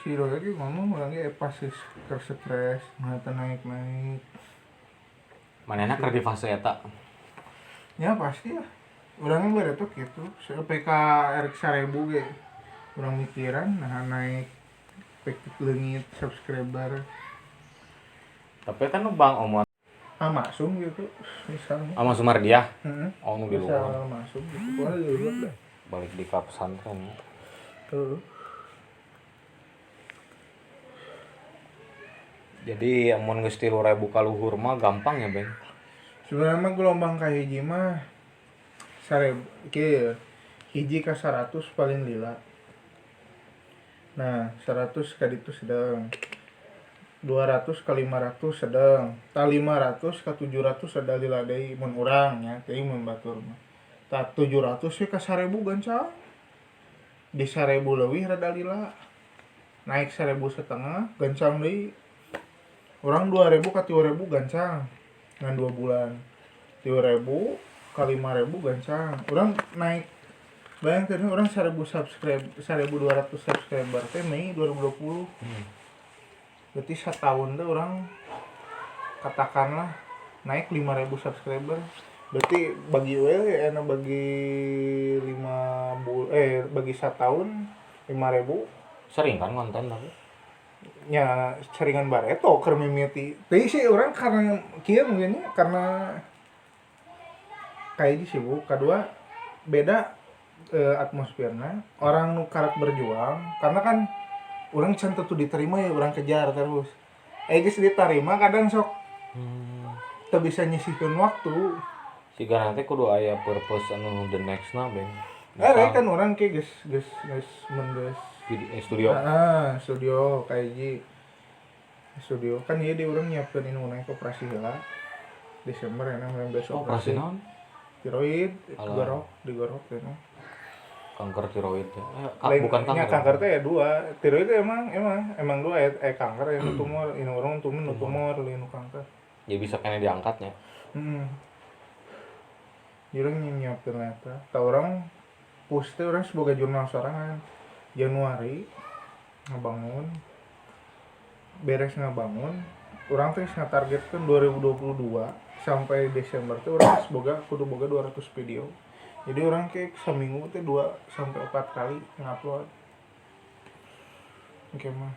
si Doya ge ngomong urang ge pasti keur stres, nah teu naik-naik. Manehna keur di fase eta. Ya pasti lah. Urang ge bere tuh kitu, PK RX 1000 ge. Urang mikiran nah naik leungit subscriber. Tapi kan nu Bang Omon Masuk gitu misalnya. sama Sumardiah. Heeh. Oh nu di luhur. Masuk gitu. Pokoknya di luhur dah. Balik di ka pesantren. Tuh. Jadi amun geus 3.000 ka luhur mah gampang ya, Bang. Sebenarnya mah gelombang kahiji mah 1000 kieu. Hiji ka 100 paling lila. Nah, 100 ka ditu sedang. 200 ka 500 sedang. Tah 500 ka 700 ada lila deui mun urang nya, teuing mun batur mah. Tah 700 we ka 1000 gancang. Di 1000 leuwih rada lila. Naik 1.500 gancang deui. Urang 2000 ka 3000 gancang. Ngan 2 bulan. 3000 ka 5000 gancang. Urang naik bayangkeun urang 1000 subscribe 1200 subscriber teh Mei 2020. Berarti setahun teh urang katakanlah naik 5000 subscriber. Berarti bagi we ena bagi bagi setahun 5000 Sering kan ngonten tapi. nya seringan bareto keur mimiti. Teuing sih urang karena kieu mungkin karena kayak sibuk. Kedua beda atmosferna. Orang nu karek berjuang karena kan urang can tentu diterima ya urang kejar terus. Geus diterima kadang sok teu bisa nyisihkeun waktu. Siga nanti kudu aya purpose anu the next na, Bang. Kan urang ke geus mun geus studio. Studio kayak studio kan ieu di urang nyiapkeun inu naik operasi heula. Desember enak besok operasi naon? Tiroid, digorok gitu. Kanker tiroid ya. Bukan kanker. Kanker teh 2. Tiroid emang 2 kanker anu tumor, inu urang tumor anu kanker. Ya bisa kena diangkatnya. Urang nyiapkeun eta. Tah urang post teh urang sebagai jurnal sorangan. Januari ngabangun. Beres ngabangun, urang teh ngatargetkeun 2022 sampai Desember teh urang kudu boga 200 video. Jadi orang kayak seminggu teh 2 sampai 4 kali ngupload. Oke mah.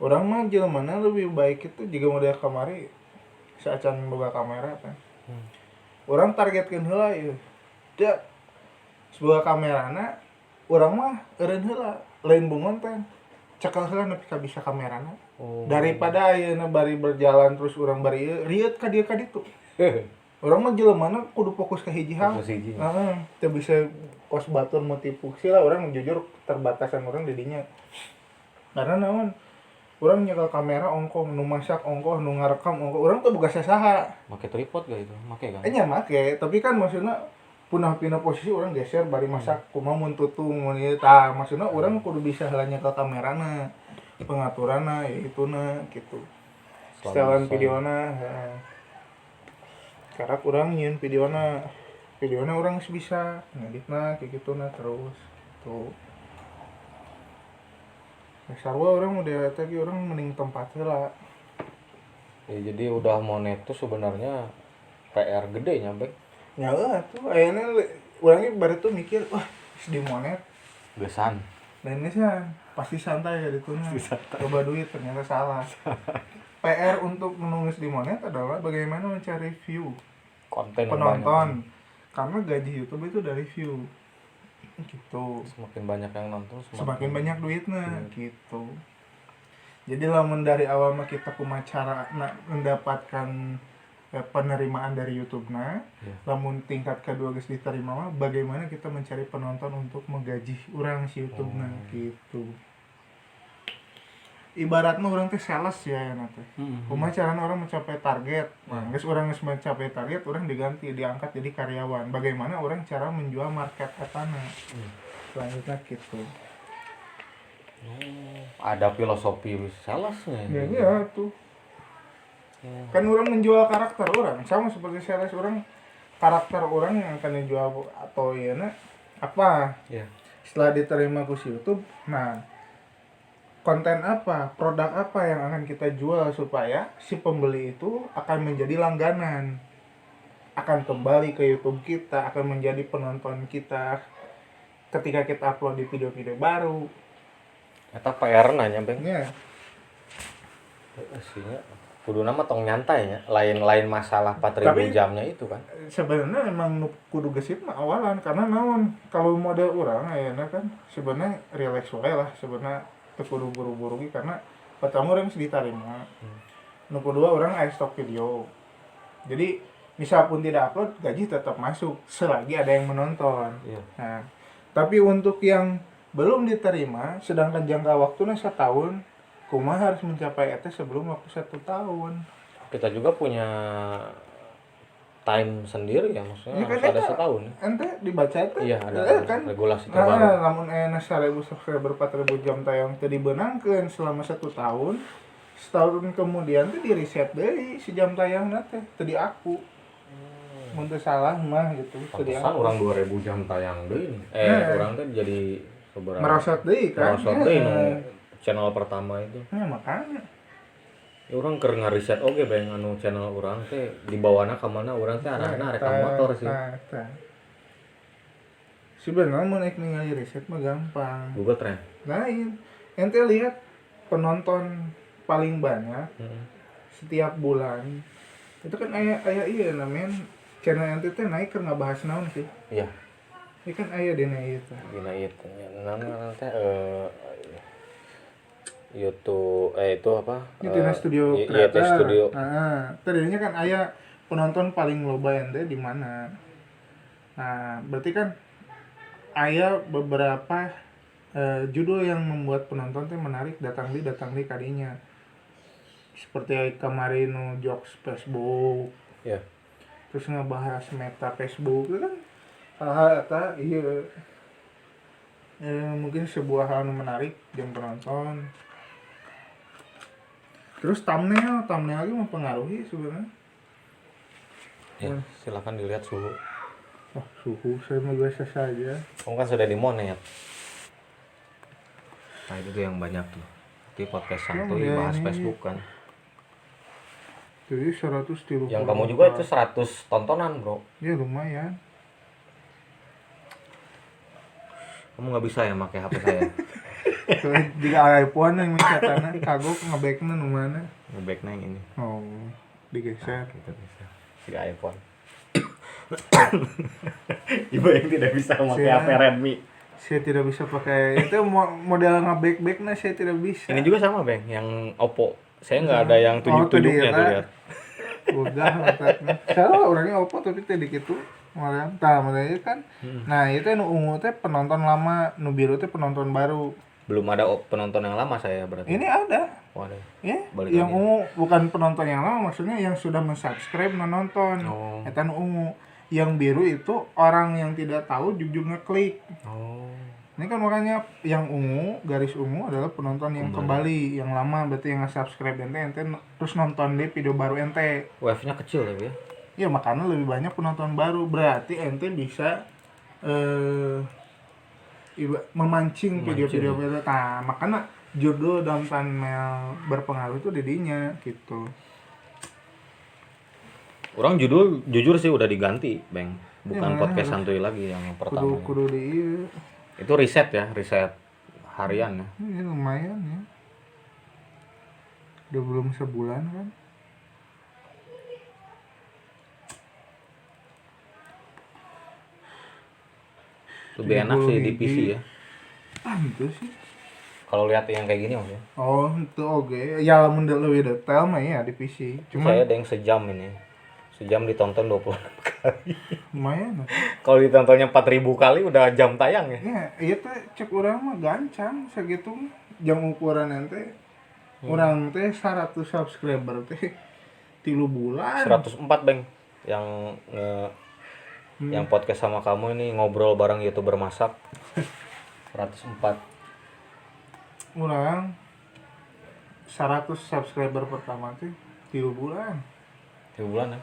Orang mah jelema lebih baik itu jika model kamari saacan boga kamera kan. Orang targetkeun heula ieu. Da sebuah kamerana urang mah eureun heula, lain bungon teh. Cekel heula nepi ka bisa kamerana. Daripada ayeuna bari berjalan terus urang bari rieut ka dieu ka ditu. Orang mah jelemana kudu fokus ke hiji hal. Teu bisa kos batur multifungsi lah. Orang jujur terbatasan orang di dinya. Karena naon? Orang nyekel kamera ongkoh, nu masak ongkoh, nu ngarekam ongkoh. Orang tuh boga sasaha. Make tripod gak itu? Make kan? Nya make, tapi kan maksudna punah pindah posisi orang geser bari masak kumaha mun tutung mun ieu tah maksudna orang kudu bisa heula nyekel kamerana. Pengaturanna ya ituna gitu. Setelan videona karena kurang nyieun videona orang bisa ngeditna kayak gitu nah terus tuh sarua orang udah tadi orang mending tempat heula ya. Jadi udah monet tuh sebenarnya PR gede nya, Bang. Ya tuh ayeuna urang bari tuh mikir wah di monet gesan dan ini pasti santai ya dituna coba duit ternyata salah. PR untuk menulis di monet adalah bagaimana mencari view konten penonton karena gaji YouTube itu dari view gitu. Semakin banyak yang nonton semakin banyak duitnya gitu. Jadi lamun dari awal mah kita kumacara mendapatkan penerimaan dari YouTube-na, lamun tingkat kedua geus diterima mah bagaimana kita mencari penonton untuk menggaji urang si YouTube-na gitu. Ibaratnya orang teh sales ya nanti. Kumaha carana orang mencapai target. Nah, geus urang geus mencapai target, orang diangkat jadi karyawan. Bagaimana orang cara menjual market etana. Selanjutnya gitu. Ada filosofi salesnya. Ya tuh. Kan orang menjual karakter orang, sama seperti sales orang. Karakter orang yang akan dijual atau ieu apa? Setelah diterima ku si YouTube, nah konten apa, produk apa yang akan kita jual supaya si pembeli itu akan menjadi langganan, akan kembali ke YouTube kita, akan menjadi penonton kita ketika kita upload di video-video baru. Eta PR nanya beng. Ya, Aslinya kudu nama tong nyantai ya. Lain masalah 4.000 Tapi- jamnya itu kan. sebenarnya emang kudu gesit mah awalan karena naon kalau model orang ayeuna kan sebenarnya relax wae lah sebenarnya teu kudu buru-buru ge karena pertama orang geus ditarima. Nu kedua orang aya stok video. Jadi misal pun tidak upload gaji tetap masuk selagi ada yang menonton. Iya. Nah, tapi untuk yang belum diterima sedangkan jangka waktunya 1 tahun, kumaha harus mencapai eta sebelum waktu 1 tahun. Kita juga punya time sendiri ya, maksudnya Ya kan harus ada eta, setahun. ente dibaca itu Iya, ada kan regulasi terbaru. namun enak 1000 subscriber 4000 jam tayang teu dibeunangkeun selama 1 tahun. Setahun kemudian tuh di reset deui si jam tayangna teh teu diaku. Mun teu salah mah gitu teu Pantesan diaku. orang 2000 jam tayang deui. Orang kan jadi seberapa Merosot deui kan. merosot deui nu channel pertama itu. Ya makanya Ya orang keur ngariset oge beng anu channel orang teh dibawana ka mana urang teh arahna rek ka motor sih. Sebenarnya mau naik ningali riset mah gampang. Google Trend. Lain. Ente lihat penonton paling banyak setiap bulan. Itu kan aya iya namanya channel ente teh naik keur ngabahas naon sih? Iya, Ini kan aya dina ieu teh. dina itu. Namanya teh YouTube itu apa? Ini tina studio Iya, teh creator. studio. Nah, tadinya kan aya penonton paling loba ente di mana. Nah, berarti kan aya beberapa judul yang membuat penonton teh menarik datang di kadinya. Seperti kemarin nu jokes Facebook, Ya. terus ngebahas meta Facebook itu kan hal-hal eta ieu mungkin sebuah hal yang menarik yang penonton. Terus thumbnail lagi mempengaruhi sebenarnya. Ya, silakan dilihat suhu. Wah, suhu saya mah biasa saja. Kamu kan sudah di monet. Nah, itu tuh yang banyak tuh. Di podcast santuy Ya, bahas ini. Facebook kan. Jadi 130. Yang kamu juga itu 100 tontonan, Bro. Ya lumayan. Kamu nggak bisa ya pakai HP saya. Soalnya jika iPhone yang misalnya kagok ngebacknya nu mana. Nge-backnya yang ini. Oh, digeser. Gitu bisa. Tidak iPhone. Ibu yang tidak bisa pakai Siap. HP Redmi. Saya tidak bisa pakai itu model ngeback-backnya saya tidak bisa. Ini juga sama, Bang, yang Oppo. Saya nggak ada yang tunjuk-tunjuknya tuh lihat. Udah letaknya. Salah orangnya Oppo tapi tadi gitu. Malah tah makanya kan. Nah, itu nu ungu teh penonton lama, nu biru teh penonton baru. Belum ada penonton yang lama saya berarti. Ini ada. Waduh. Ya, Balik yang lagi. ungu bukan penonton yang lama, maksudnya yang sudah mensubscribe nonton. Oh. Eta nu ungu. Yang biru itu orang yang tidak tahu jujur ngeklik. Oh. Ini kan makanya yang ungu, garis ungu adalah penonton yang kembali, yang lama berarti yang nge-subscribe ente terus nonton deh video baru ente. Wave-nya kecil tapi ya. Ya makanya lebih banyak penonton baru, berarti ente bisa memancing video-video baru. Nah, makanya judul dan thumbnail berpengaruh itu didinya gitu. Orang jujur sih udah diganti, Bang. Bukan Ya, podcast harus. santuy lagi yang pertama. Kudu di ieu. Itu riset ya, riset harian ya. Ini lumayan ya. Udah belum sebulan kan. Lebih enak sih di PC ya. Itu sih. Kalau lihat yang kayak gini maksudnya. Oh, itu oke. Ya lamun lebih detail mah ya di PC. Cuma Saya ada yang sejam ini. Sejam ditonton 26 kali. lumayan. Kalau ditontonnya 4.000 kali udah jam tayang ya. Ya, iya teh cek urang mah gancang segitu jam ukuran ente. Urang teh 100 subscriber teh 3 bulan. 104, Bang. Yang yang podcast sama kamu ini ngobrol bareng YouTuber masak. 104. Urang 100 subscriber pertama teh 3 bulan. 3 bulan ya.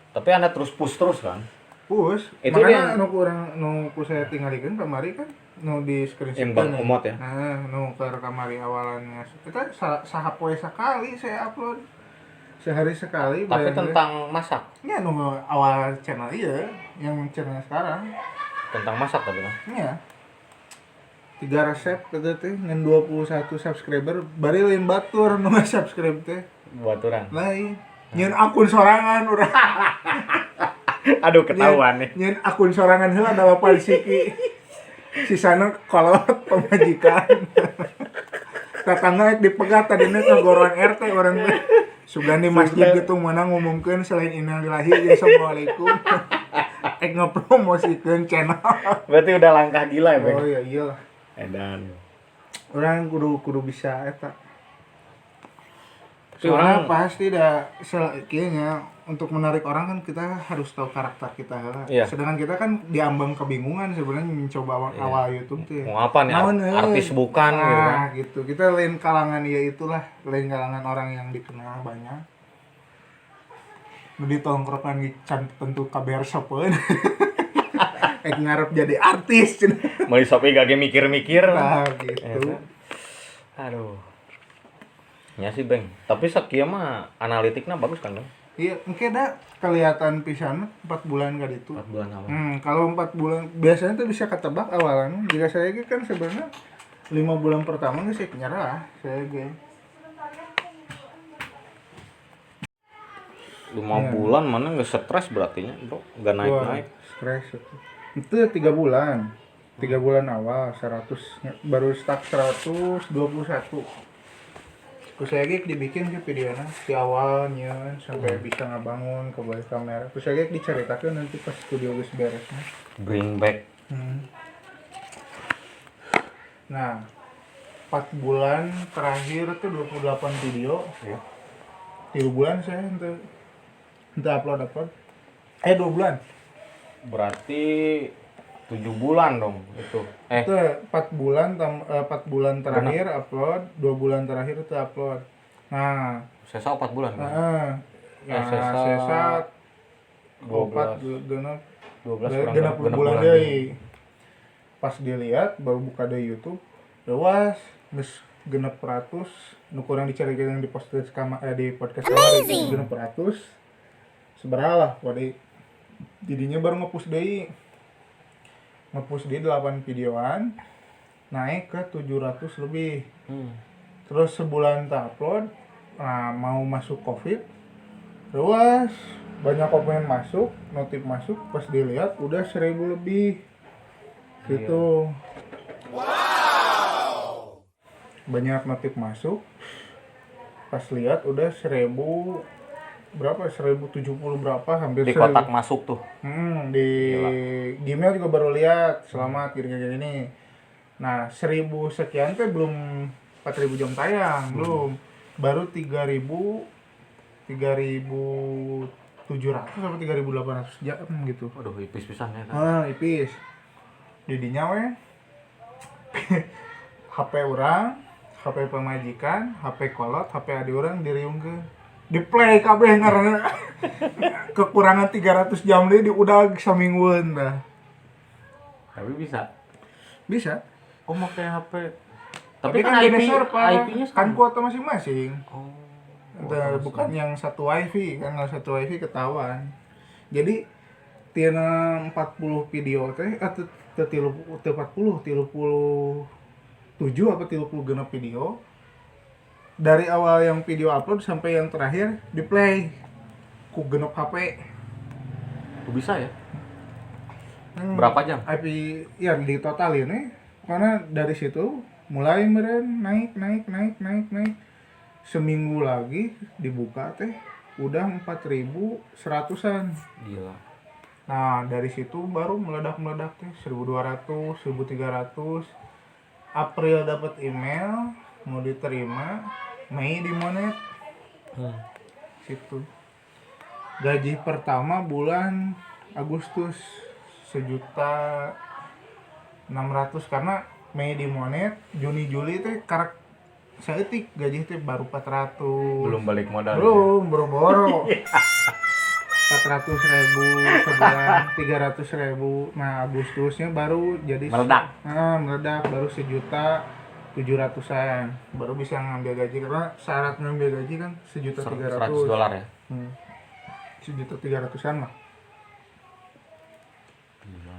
Tapi Anda terus push terus kan? Push. Itu Makanya yang nu ku saya tinggalikeun kamari kan nu di screenshot Bang Umot ya. Nah, nu ke kamari awalannya. Kita sahapoe sekali saya upload. Sehari sekali Tapi brand tentang masak. ya nu awal channel iya yang channel sekarang. Tentang masak tapi kan. Iya. 3 resep gitu teh ngan 21 subscriber bari lain batur nu subscribe teh. Buaturan. Lain. Nyeun akun sorangan urang. Aduh ketahuan nih. Nyeun akun sorangan heula da bapak siki. Sisana kolot pemajikan. Tetangga dipegat tadinya ngagoroan RT orang teh. Sugandi masjid gitu mana ngumumkeun selain innalillahi jeung assalamualaikum. Ngepromosikeun channel. Berarti udah langkah gila ya, Bang. Oh iya iyalah. Edan. Orang kudu bisa eta. Tapi Soalnya orang pasti dah kayaknya untuk menarik orang kan kita harus tahu karakter kita lah. Iya. Sedangkan kita kan diambang kebingungan sebenarnya mencoba awal YouTube tuh. mau apa nih? Artis bukan gitu kan. Nah, gitu. Kita lain kalangan ya itulah, lain kalangan orang yang dikenal banyak. Nu ditongkrokan di can tentu KBR sopeun. Ngarep jadi artis. Mau di Shopee gak mikir-mikir. Nah, gitu. Aduh. Ya sih, Bang. Tapi sakia mah analitiknya bagus kan, Bang? Iya, mungkin dah kelihatan pisan 4 bulan kali itu. 4 bulan awal. Kalau 4 bulan biasanya tuh bisa ketebak awalan. Jika saya kan sebenarnya 5 bulan pertama nggak sih nyerah saya ge. 5 bulan mana nggak stres berarti nya, Bro. Nggak naik-naik. Stres itu 3 bulan. 3 bulan awal 100 baru start 121. Terus saya dibikin ke videonya di awalnya sampai bisa ngabangun ke balik kamera. Terus saya diceritakan nanti pas studio geus beresnya. Bring back. Nah, 4 bulan terakhir tuh 28 video. Ya. 3 bulan saya untuk upload. 2 bulan. Berarti 7 bulan dong itu. Itu 4 bulan terakhir upload, 2 bulan terakhir itu upload. Nah, Sesa 4 bulan kan? Sesa 12 genep 12 bulan deui. Pas dilihat baru buka di YouTube, luas geus genep 100, nu kurang dicarikeun di podcast di podcast kamari genep 100. Sabaraha lah wadi jadinya baru nge-push deui. Nge-push di 8 videoan naik ke 700 lebih. Terus sebulan tak upload, nah mau masuk Covid, terus banyak komen masuk, notif masuk, pas dilihat udah 1000 lebih gitu. Wow. Banyak notif masuk, pas lihat udah 1000 berapa 1070 berapa hampir di kotak masuk tuh. Di Gmail juga baru lihat selamat gini. Nah 1000 sekian teh belum 4000 jam tayang belum, baru 3700 sampai 3800 jam gitu. Waduh, ipis pisan ya kan. Ipis didinya we HP orang, HP pemajikan, HP kolot, HP adi orang diriungkeun di play kabeh ngaranna kekurangan 300 jam deui diudag saminggueun dah. Tapi bisa. Oh, Make HP. Tapi kan IP-nya kan kuota masing-masing. Oh. Bukan yang satu wifi, kan kalau satu wifi ketahuan. Jadi tina 40 video teh atau 37 apa 30 genep video. Dari awal yang video upload sampai yang terakhir di play ku genep HP. Bisa ya? Berapa jam? IP ya di total ini karena dari situ mulai meren naik. Seminggu lagi dibuka teh udah 4100-an. Gila. Nah, dari situ baru meledak teh 1200, 1300. April dapat email mau diterima, Mei dimonet. Situ. Gaji pertama bulan Agustus 1.600.000 karena Mei dimonet, Juni Juli teh karek saeutik gaji teh baru 400. Belum balik modal. Belum, boro-boro. 400.000 sebulan, 300.000. Nah Agustusnya baru jadi Meledak. meledak baru 1.700.000-an baru bisa ngambil gaji, karena syarat ngambil gaji kan 1.300.000. $100 ya. 1.300.000-an lah. Gila.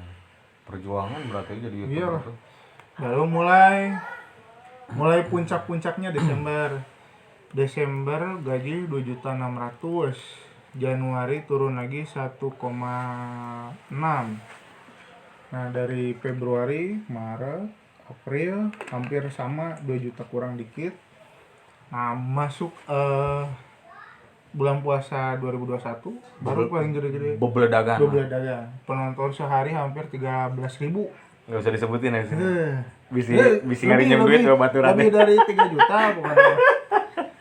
Perjuangan berarti jadi Iya YouTuber lah. tuh. Baru mulai puncak-puncaknya Desember gaji 2.600.000, Januari turun lagi 1,6. Nah dari Februari, Maret, April hampir sama 2 juta kurang dikit. Nah masuk bulan puasa 2021 baru paling gede-gede Bebeledagan. 12 dagang. Penonton sehari hampir 13.000. Nggak usah disebutin ya sih. Bisi Lebih- ngarinyem duit lebih- tuh baturan. lebih dari 3 juta pokoknya.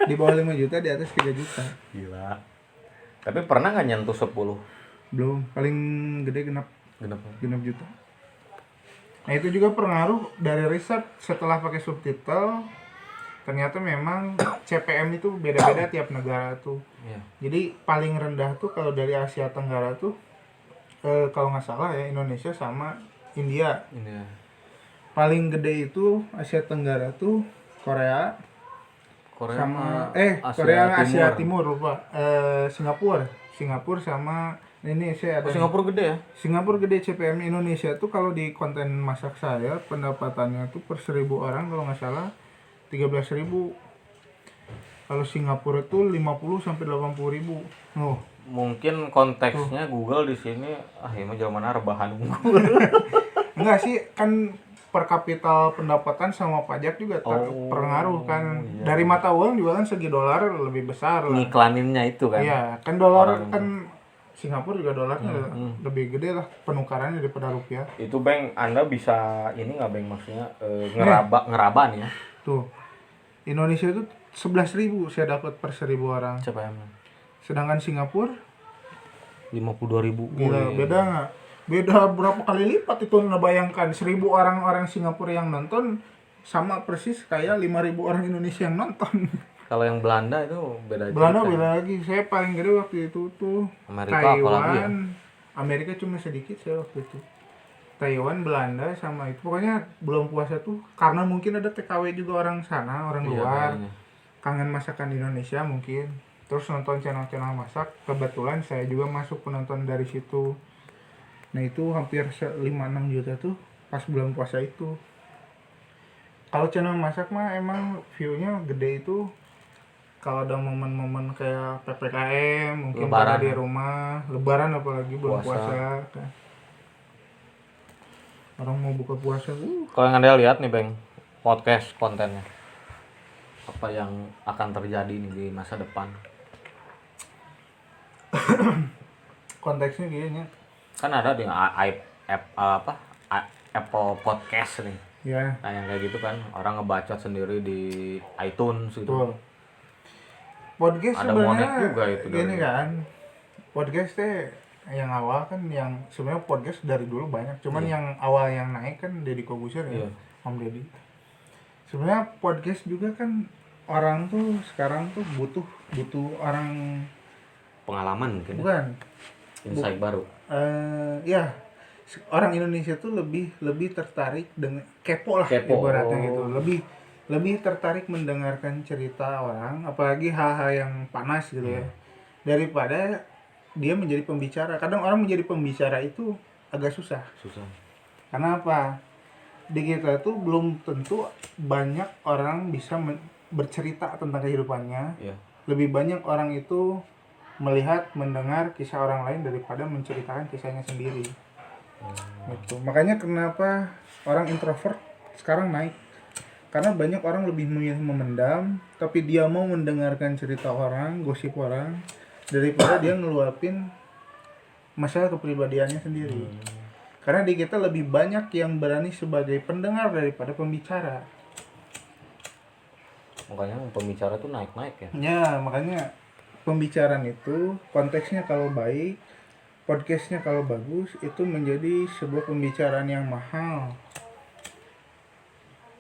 Di bawah 5 juta, di atas 3 juta. Gila. Tapi pernah nggak nyentuh 10? Belum, paling gede genap Genep. juta. Nah itu juga pengaruh dari riset setelah pakai subtitle. Ternyata memang CPM itu beda-beda tiap negara tuh. Iya. Jadi paling rendah tuh kalau dari Asia Tenggara tuh kalau nggak salah ya Indonesia sama India. Ini ya. Paling gede itu Asia Tenggara tuh Korea Korea sama sama Korea Asia Timur lupa. Singapura sama ini saya ada. Singapura gede ya? Singapura gede. CPM Indonesia tuh kalau di konten masak saya pendapatannya tuh per 1.000 orang kalau nggak salah 13.000. Kalau Singapura tuh 50 sampai 80.000. Oh, Mungkin konteksnya Google di sini ya mah zaman rebahan Google. enggak sih, kan per kapital pendapatan sama pajak juga terpengaruh kan. Iya. Dari mata uang juga kan segi dolar lebih besar lah. Ngiklaninnya itu kan. Iya, kan dolar kan Singapura juga dolarnya lebih gede lah penukarannya daripada rupiah. Itu Bang, Anda bisa ini nggak Bang maksudnya ngeraba nih ya? Tuh. Indonesia itu 11.000 saya dapat per 1.000 orang. CPM Sedangkan Singapura 52.000. gila, beda nggak? Beda berapa kali lipat itu, ngebayangkan 1.000 orang Singapura yang nonton sama persis kayak 5.000 orang Indonesia yang nonton. Kalau yang Belanda itu beda Belanda cerita. beda lagi. Saya paling gede waktu itu tuh Amerika apalagi ya? Taiwan, Amerika cuma sedikit saya waktu itu. Taiwan, Belanda sama itu. Pokoknya belum puasa tuh karena mungkin ada TKW juga orang sana, orang Iya, luar. kayaknya. Kangen masakan Indonesia mungkin. Terus nonton channel-channel masak. Kebetulan saya juga masuk penonton dari situ. Nah itu hampir 5-6 juta tuh pas bulan puasa itu. Kalau channel masak mah emang view-nya gede itu kalau ada momen-momen kayak PPKM, mungkin Lebaran. pada di rumah, lebaran apalagi bulan puasa kan. Orang mau buka puasa, Kalau yang Anda lihat nih Bang, podcast kontennya, apa yang akan terjadi nih di masa depan? konteksnya gini Kan ada di Apple Podcast nih. ya. Nah yang kayak gitu kan, orang ngebacot sendiri di iTunes gitu. Betul. Podcast Ada sebenarnya monet juga itu gini dari- kan. Podcast teh yang awal kan yang sebenarnya podcast dari dulu banyak, cuman yang awal yang naik kan Deddy Corbuzier ya, Iya. Om Deddy. Sebenarnya podcast juga kan orang tuh sekarang tuh butuh orang Pengalaman mungkin ya? bukan Insight baru. ya orang Indonesia tuh lebih tertarik dengan kepo lah Kepo. ibaratnya gitu, lebih tertarik mendengarkan cerita orang, apalagi hal-hal yang panas gitu ya, daripada dia menjadi pembicara. Kadang orang menjadi pembicara itu agak susah. Karena apa? Di kita tuh belum tentu banyak orang bisa bercerita tentang kehidupannya. Iya. Lebih banyak orang itu melihat, mendengar kisah orang lain daripada menceritakan kisahnya sendiri. Gitu. Makanya kenapa orang introvert sekarang naik? Karena banyak orang lebih memilih memendam, tapi dia mau mendengarkan cerita orang, gosip orang, daripada dia ngeluapin masalah kepribadiannya sendiri. Karena di kita lebih banyak yang berani sebagai pendengar daripada pembicara. Makanya pembicara tuh naik-naik ya. Ya, makanya pembicaraan itu konteksnya kalau baik, podcastnya kalau bagus, itu menjadi sebuah pembicaraan yang mahal.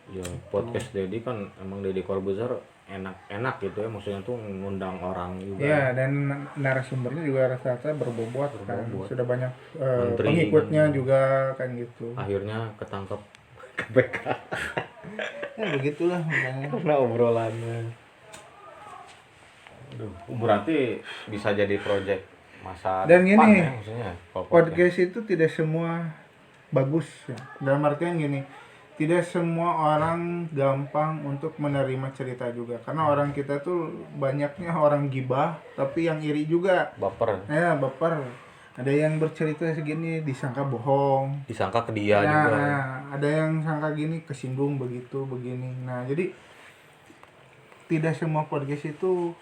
Ya podcast Deddy kan emang Deddy Corbuzier enak gitu ya, maksudnya tuh ngundang orang juga. Ya, dan narasumbernya juga rata-rata berbobot kan. Berbobot. Sudah banyak Menteri pengikutnya kan. juga kan gitu. Akhirnya ketangkep KPK Ya begitulah makanya. karena obrolannya. Aduh, berarti bisa jadi project masa Dan depan gini, ya maksudnya. Kalau podcast itu tidak semua bagus ya. Dalam artian gini, tidak semua orang gampang untuk menerima cerita juga. Karena orang kita tuh banyaknya orang gibah, tapi yang iri juga. baper, Ya, baper. Ada yang bercerita segini disangka bohong. disangka ke dia Nah, juga. ada yang sangka gini kesinggung begitu begini. Nah, jadi tidak semua podcast itu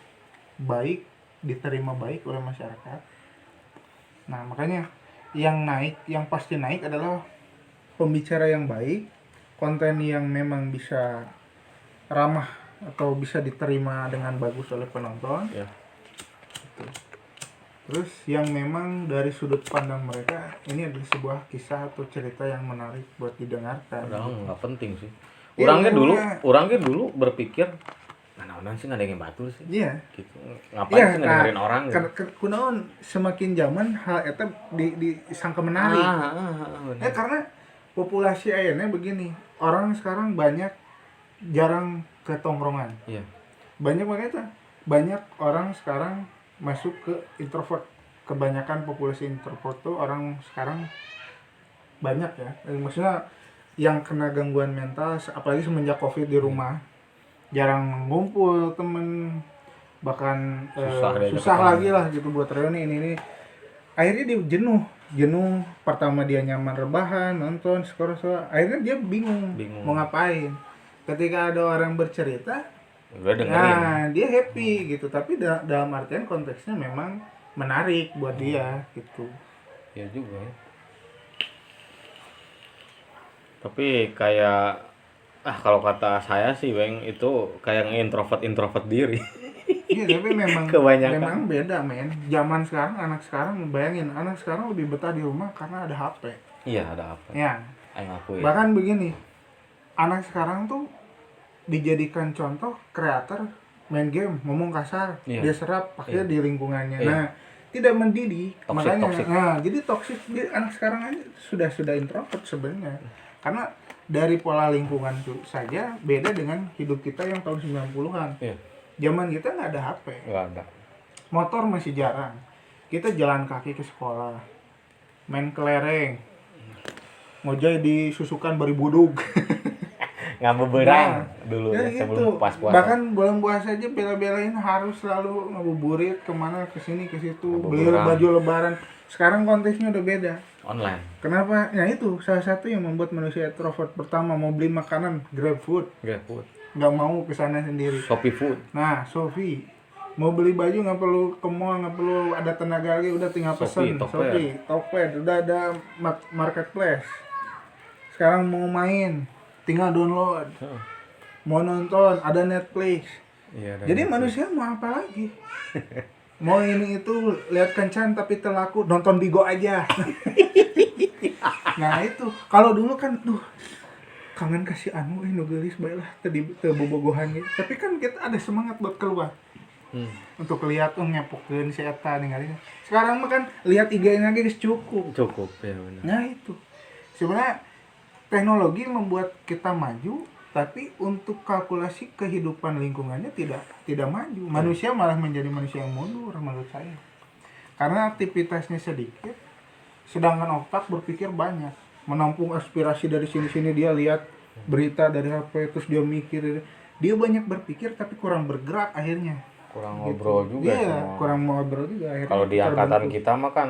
baik diterima baik oleh masyarakat. Nah, makanya yang pasti naik adalah pembicara yang baik, konten yang memang bisa ramah atau bisa diterima dengan bagus oleh penonton. Ya. Terus yang memang dari sudut pandang mereka ini adalah sebuah kisah atau cerita yang menarik buat didengarkan. Padahal nggak penting sih. Iya, Orangnya dulu berpikir mana sih nggak ada yang batur sih. Iya. Gitu. Ngapain Iya, sih ngedengerin orang gitu. kunaon semakin zaman hal eta disangka menarik. Bener. Karena populasi ayeuna begini. Orang sekarang jarang ke tongkrongan. Iya. Banyak orang sekarang masuk ke introvert. Kebanyakan populasi introvert tuh orang sekarang banyak ya. Maksudnya yang kena gangguan mental apalagi semenjak Covid di rumah. Jarang ngumpul temen, bahkan susah lagi lah gitu buat reuni ini. Akhirnya dia jenuh pertama dia nyaman rebahan nonton skor akhirnya dia bingung mau ngapain. Ketika ada orang bercerita udah dengerin. Nah dia happy gitu, tapi dalam artian konteksnya memang menarik buat dia gitu. Ya juga ya. Tapi kayak kalau kata saya sih Weng itu kayak introvert diri. Iya tapi memang Kebanyakan. memang beda men. Zaman sekarang anak sekarang bayangin anak sekarang lebih betah di rumah karena ada HP. Iya ada apa? Ya. Aku Bahkan begini, anak sekarang tuh dijadikan contoh kreator main game ngomong kasar, Iya. dia serap pakai di lingkungannya. Iya. Nah tidak mendidik, makanya toxic. Nah jadi toksik anak sekarang aja sudah introvert sebenarnya karena dari pola lingkungan tuh saja beda dengan hidup kita yang tahun 90-an. Iya. Zaman kita nggak ada HP, Nggak ada. motor masih jarang, kita jalan kaki ke sekolah, main kelereng, ngojek disusukan bari budug. Ngabuburit dulu ya ya, sebelum gitu. pas puasa. Bahkan bulan puasa aja bela-belain harus selalu ngabuburit kemana ke sini ke situ, beli baju lebaran. Sekarang konteksnya udah beda. Online. Kenapa? Ya itu salah satu yang membuat manusia introvert. Pertama mau beli makanan GrabFood, nggak mau kesana sendiri. Shopee Food. Nah, Shopee mau beli baju nggak perlu ke mall, nggak perlu ada tenaga lagi, udah tinggal pesen. Shopee, Tokped, udah ada marketplace. Sekarang mau main, tinggal download. Mau nonton, ada Netflix. Iya, jadi Netflix. Manusia mau apa lagi? Mau ini itu lihat kencan tapi terlaku, nonton Bigo aja. Nah itu, kalau dulu kan, kangen kasih anu nu geulis bae lah teu bobogohan gitu. Tapi kan kita ada semangat buat keluar. Untuk lihat ngepokeun si eta ningalina. Sekarang mah kan lihat IG-nya geus cukup. Cukup ya benar. Nah itu. Sebenarnya teknologi membuat kita maju, tapi untuk kalkulasi kehidupan lingkungannya tidak maju. Manusia malah menjadi manusia yang mundur menurut saya. Karena aktivitasnya sedikit, sedangkan otak berpikir banyak. Menampung aspirasi dari sini-sini, dia lihat berita dari HP terus dia mikir, dia banyak berpikir tapi kurang bergerak akhirnya. Kurang ngobrol juga. Iya, kurang ngobrol juga akhirnya. Kalau di angkatan kita mah kan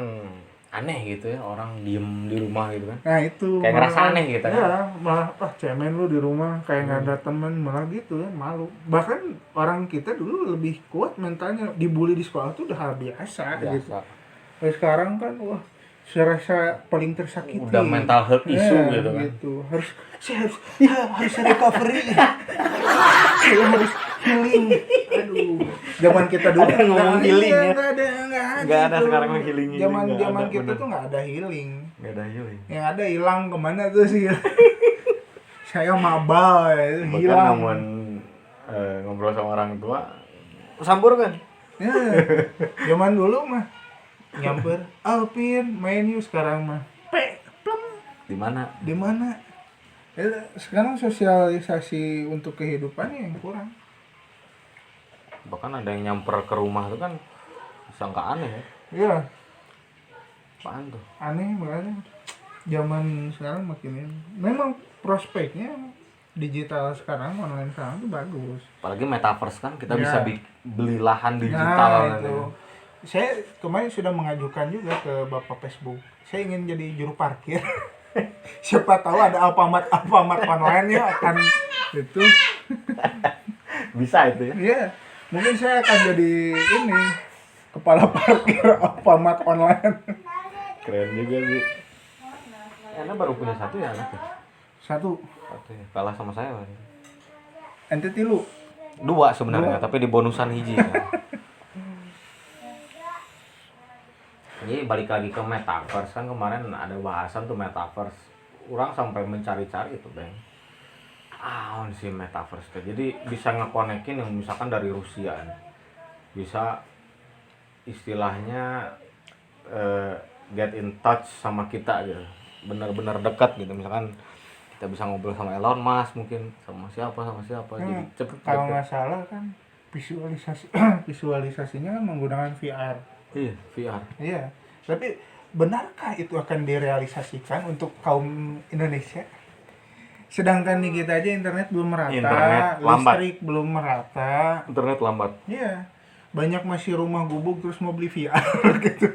aneh gitu ya, orang diem di rumah gitu kan. Nah itu kayak ngerasa aneh gitu kan. Ya, malah cemen lu di rumah kayak nggak ada temen, malah gitu ya, malu. Bahkan orang kita dulu lebih kuat mentalnya, dibully di sekolah tuh udah hal biasa. Gitu. Tapi sekarang kan wah, serasa paling tersakiti. Udah mental health issue gitu kan. Gitu. Harus recovery. Saya harus healing. Aduh. Zaman kita dulu ada ngomong healing ya. Enggak ada sekarang healing. Zaman kita tuh enggak ada healing. Enggak ada healing. Yang ada hilang kemana tuh sih. saya maba bahkan hilang. namun ngobrol sama orang tua sambur kan. Ya, zaman dulu mah nyamper Alpin main yuk, sekarang mah plem Di mana? di mana. Sekarang sosialisasi untuk kehidupannya yang kurang. Bahkan ada yang nyamper ke rumah tuh kan sangka aneh ya. Iya, Apaan tuh? aneh makanya zaman sekarang makin ini. Memang prospeknya digital sekarang, online sekarang tuh bagus. Apalagi metaverse kan kita Ya. bisa beli lahan digital Nah, nanti. itu. Saya kemarin sudah mengajukan juga ke Bapak Facebook. Saya ingin jadi juru parkir. Siapa tahu ada Alfamart online ya akan itu. Bisa itu ya. Iya, mungkin saya akan jadi ini kepala parkir Alfamart online. Keren juga sih. Anda baru punya satu ya anaknya? Satu, Satu ya. Kalah sama saya Bang. ente tilu. Dua sebenarnya, Dua. tapi di bonusan hiji ya. Jadi balik lagi ke metaverse kan kemarin ada bahasan tuh metaverse. Orang sampai mencari-cari itu, Bang. Si metaverse tuh. Jadi bisa ngekonekin yang misalkan dari Rusia nih. Bisa istilahnya get in touch sama kita gitu. Benar-benar dekat gitu. Misalkan kita bisa ngobrol sama Elon Musk mungkin sama siapa jadi cepet Kalau deket. nggak salah kan visualisasinya kan menggunakan VR. Iya, VR. Iya, tapi benarkah itu akan direalisasikan untuk kaum Indonesia? Sedangkan di kita aja internet belum merata, Internet lambat. listrik belum merata. Internet lambat. Iya, banyak masih rumah gubuk terus mau beli VR gitu.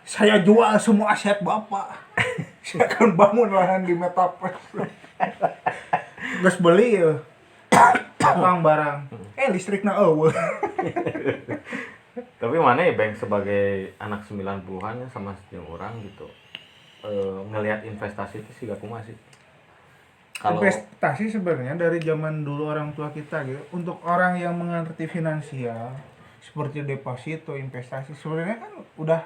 Saya jual semua aset Bapak. Saya akan bangun lahan di metaverse. Gus beli ya. Datang barang. Listrikna eueuh. Tapi mana ya Bang sebagai anak 90-an ya sama seperti orang gitu. Ngelihat investasi itu sih gak kumaha sih. Kalau Investasi sebenarnya dari zaman dulu orang tua kita gitu. Untuk orang yang mengerti finansial seperti deposito, investasi sebenarnya kan udah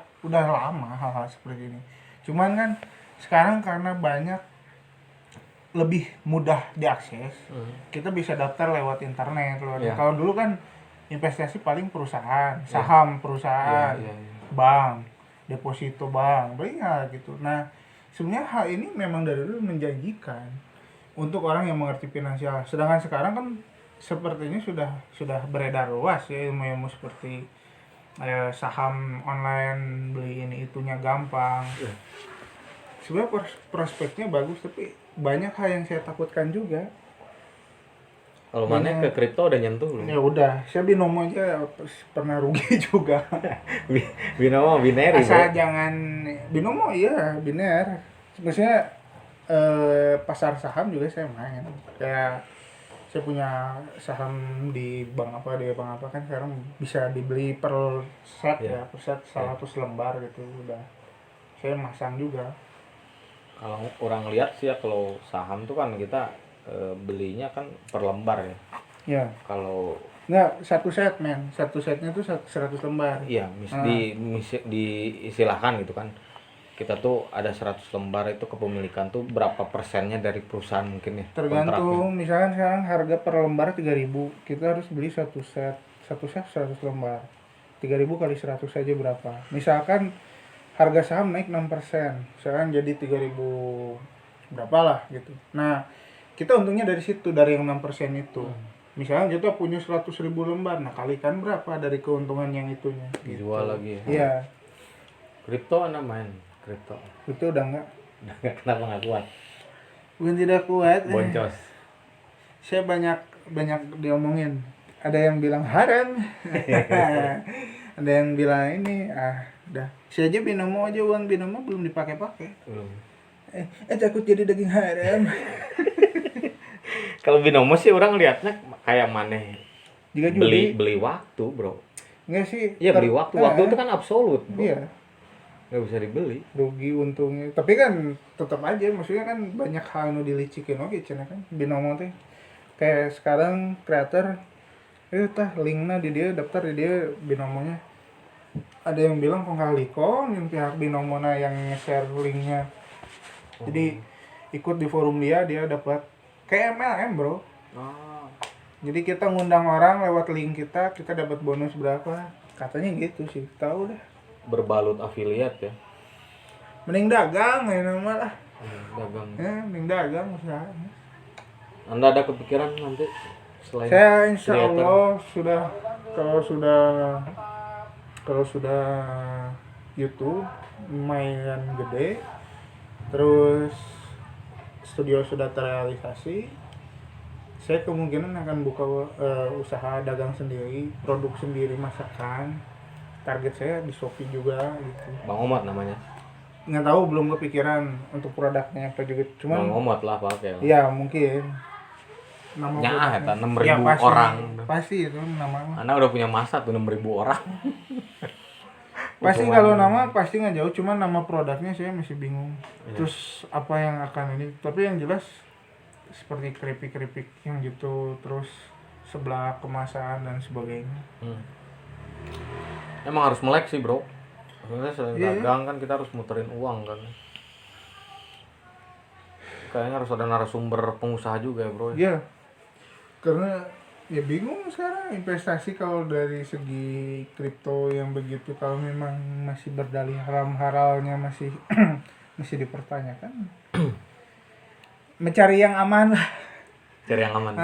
lama hal-hal seperti ini. Cuman kan sekarang karena banyak lebih mudah diakses, kita bisa daftar lewat internet. Iya. Kalau dulu kan investasi paling perusahaan, saham perusahaan, Iya. bank, deposito bank, banyak gitu. Nah, sebenarnya hal ini memang dari dulu menjanjikan untuk orang yang mengerti finansial. Sedangkan sekarang kan sepertinya sudah beredar luas ya ilmu-ilmu seperti saham online, beli ini itunya gampang. Iya. Sebenarnya prospeknya bagus, tapi banyak hal yang saya takutkan juga. kalau mana ke kripto udah nyentuh belum? Ya udah, saya binomo aja pernah rugi juga. Binomo binary. Asal Bro. jangan binomo, iya biner. Maksudnya pasar saham juga saya main. Kayak saya punya saham di bank apa kan sekarang bisa dibeli per set Iya. ya, per set 100 lembar gitu udah. Saya masang juga. Kalau orang lihat sih ya kalau saham tuh kan kita belinya kan per lembar ya. Ya. Kalau Enggak, satu set men. Satu setnya tuh 100 lembar. iya diistilahkan gitu kan. Kita tuh ada 100 lembar itu kepemilikan tuh berapa persennya dari perusahaan mungkin ya. Tergantung, misalkan sekarang harga per lembar 3.000, kita harus beli satu set 100 lembar. 3.000 kali 100 saja berapa? Misalkan harga saham naik 6%, sekarang jadi 3.000 berapa lah gitu. Nah, kita untungnya dari situ, dari yang 6% itu. Misalnya kita punya 100.000 lembar, nah kalikan berapa dari keuntungan yang itunya. Dijual lagi ya. Iya, Kripto Anda main kripto. itu udah enggak. Kenapa nggak kuat? Bukan tidak kuat. Boncos. Saya banyak diomongin. Ada yang bilang haram. Ada yang bilang ini udah. Saya aja binomo aja, uang binomo belum dipakai-pakai. Belum. Takut jadi daging haram. Kalau binomo sih orang lihatnya kayak maneh Jika judi. beli waktu, Bro. Enggak sih. Iya, beli waktu. Waktu itu kan absolut, Bro. Iya, Nggak bisa dibeli. rugi untungnya. Tapi kan tetap aja, maksudnya kan banyak hal nu dilicikin oke cenah kan binomo teh. Kayak sekarang kreator tah linknya di dia, daftar di dia binomonya. Ada yang bilang kok ngalikon yang pihak binomona yang nge-share linknya. Jadi ikut di forum dia dapat kayak MLM bro. Oh. Jadi kita ngundang orang lewat link kita dapat bonus berapa, katanya gitu sih, tahu deh. Berbalut afiliat ya. Mending dagang ya nama lah. Dagang. Ya, mending dagang usahanya. Anda ada kepikiran nanti selain Saya insya creator? Allah sudah kalau sudah YouTube lumayan gede, terus studio sudah terrealisasi, saya kemungkinan akan buka usaha dagang sendiri, produk sendiri masakan. Target saya di Shopee juga gitu. Bang Omot namanya. Nggak tahu, belum kepikiran untuk produknya apa juga. Bang Cuman Omot lah pakai. ya mungkin nama Nyaah eta 6.000 ya, pasti, orang. pasti itu nama. Anda udah punya masa tuh 6.000 orang. Pasti Cuman- kalau nama pasti nggak jauh, cuman nama produknya saya masih bingung. Iya. Terus apa yang akan ini? Tapi yang jelas seperti keripik-keripik yang gitu, terus sebelah kemasan dan sebagainya. Emang harus melek sih bro. Maksudnya selain Iya. dagang kan kita harus muterin uang kan. Kayaknya harus ada narasumber pengusaha juga ya bro. Ya, karena ya bingung sekarang investasi kalau dari segi kripto yang begitu, kalau memang masih berdalih haram-halalnya masih masih dipertanyakan. Mencari yang aman lah. Cari yang aman.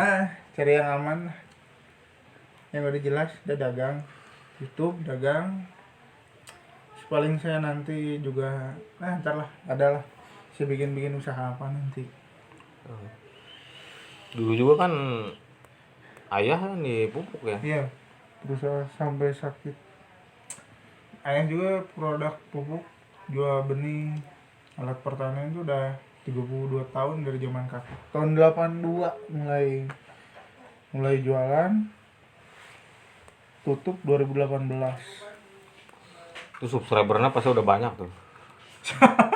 Cari yang aman lah. Yang udah jelas, udah dagang YouTube, dagang. Paling saya nanti juga, ntar lah, adalah saya bikin usaha apa nanti. Dulu juga kan ayah kan di pupuk ya. Iya, berusaha sampai sakit. Ayah juga produk pupuk, jual benih, alat pertanian itu udah 32 tahun dari zaman kakek. Tahun 82 mulai jualan, tutup 2018. Itu subscribernya pasti udah banyak tuh.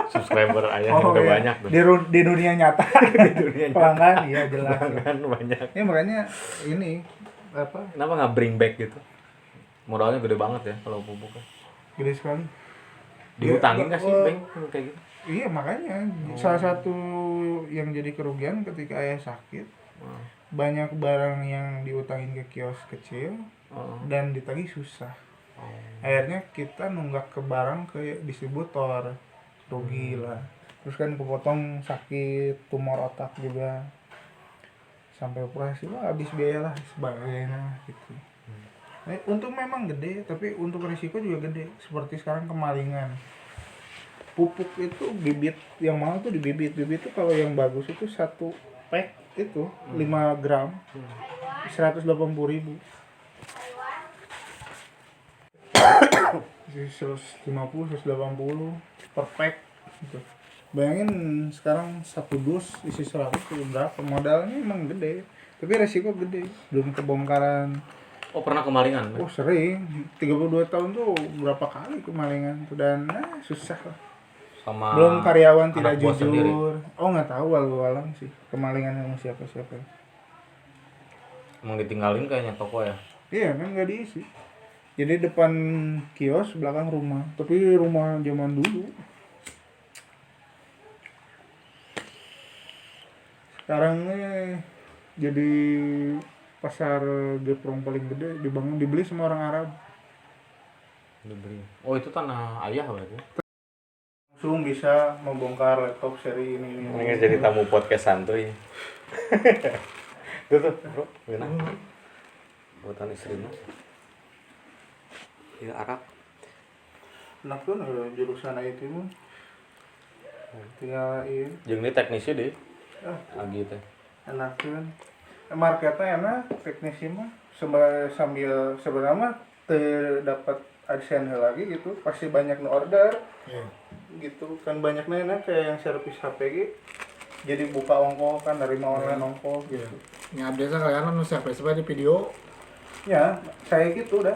Subscriber ayah udah iya. banyak tuh. Di dunia nyata, Di dunia pelanggan, iya jelas. kan banyak. Ya makanya ini apa? Kenapa nggak bring back gitu? Modalnya gede banget ya kalau pupuk. Gede sekali. Dihutangin nggak sih Ya, bank kayak gitu? Iya makanya salah satu yang jadi kerugian ketika ayah sakit, banyak barang yang diutangin ke kios kecil dan ditagih susah. Akhirnya kita nunggak ke barang ke distributor, rugi lah. Terus kan kepotong sakit, tumor otak juga, sampai operasi lah, habis biaya lah sebagainya gitu. Untung memang gede, tapi untuk risiko juga gede. Seperti sekarang kemalingan. Pupuk itu bibit yang mahal tuh di bibit itu kalau yang bagus itu satu pack itu 5 gram 180.000. 150 180 per pack gitu. Bayangin sekarang satu dus isi 100 itu berapa, modalnya emang gede tapi resiko gede, belum kebongkaran. Oh pernah kemalingan? Oh sering, 32 tahun tuh berapa kali kemalingan tuh, dan susah lah. Sama Belum karyawan tidak anak bos sendiri. jujur. Oh nggak tahu walau-walau sih kemalingan sama siapa-siapa. Emang ditinggalin kayaknya toko ya? Iya kan nggak diisi. Jadi depan kios, belakang rumah. Tapi rumah zaman dulu. Sekarang nih jadi pasar Geprong paling gede, dibeli sama orang Arab. Dibeli. Oh itu tanah ayah berarti? Langsung bisa membongkar laptop seri ini. Ini jadi tamu podcast santuy. Tuh bro, gimana? Buatan istri mas. Ya Arab. Enak tuh jurusan IT pun. Tinggal ini. Jeung ini teknisi deh. Lagi teh. Enak kan. Marketnya enak, teknisi mah sambil sebenarnya dapat AdSense lagi gitu, pasti banyak nu order. Gitu kan, banyaknya enak kayak yang servis HP jadi buka ongko kan, dari online ongko gitu. Ya biasa kalian nu servis di video. Ya, saya gitu dah.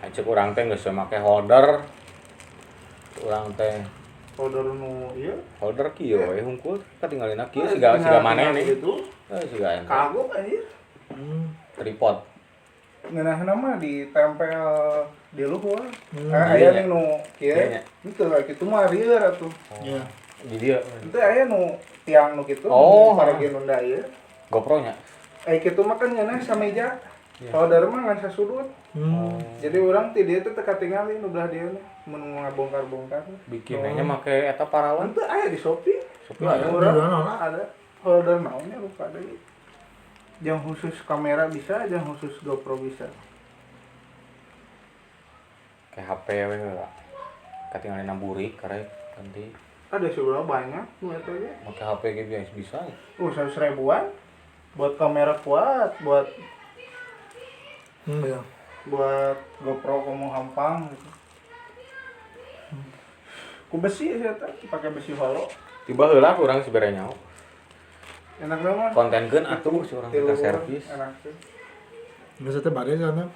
Cek urang teh geus make holder. Urang teh Order nu ieu holder kieu we hungkul katinggalina kieu siga maneh nih. gitu. Siga ente. Kagok anjir. Tripod. Ngeunahna mah ditempel di luhur. Iya. Aya nu kieu. Iya. Itu kitu mah rieur atuh. Iya. Di dia. Itu aya nu tiang nu kitu Oh, parege nunda ieu GoPro-nya. kitu mah kan nyeuna sameja Iya. kalau dari mah ngan sasudut Hmm. jadi orang ti dieu teh teu katingali nu belah dieu mun ngabongkar-bongkar Bikinnya make eta parawan. Itu aya di Shopee. Shopee ada. Murah. Di mana, Ada holder naonnya lupa ada. Yang khusus kamera bisa, yang khusus GoPro bisa. Kayak HP we lah. Katingali namburi karek ganti. Ada sebenarnya banyak nu eta ge. Make HP ge biasa bisa. 100 ribuan buat kamera kuat, buat Iya. GoPro kamu hampang gitu. Ku besi sih eta, pakai besi holo. Tiba heula urang sabere nyaho. Enak banget. Kontenkeun atuh si urang ka servis. Enak tuh. Biasa teh bade sana.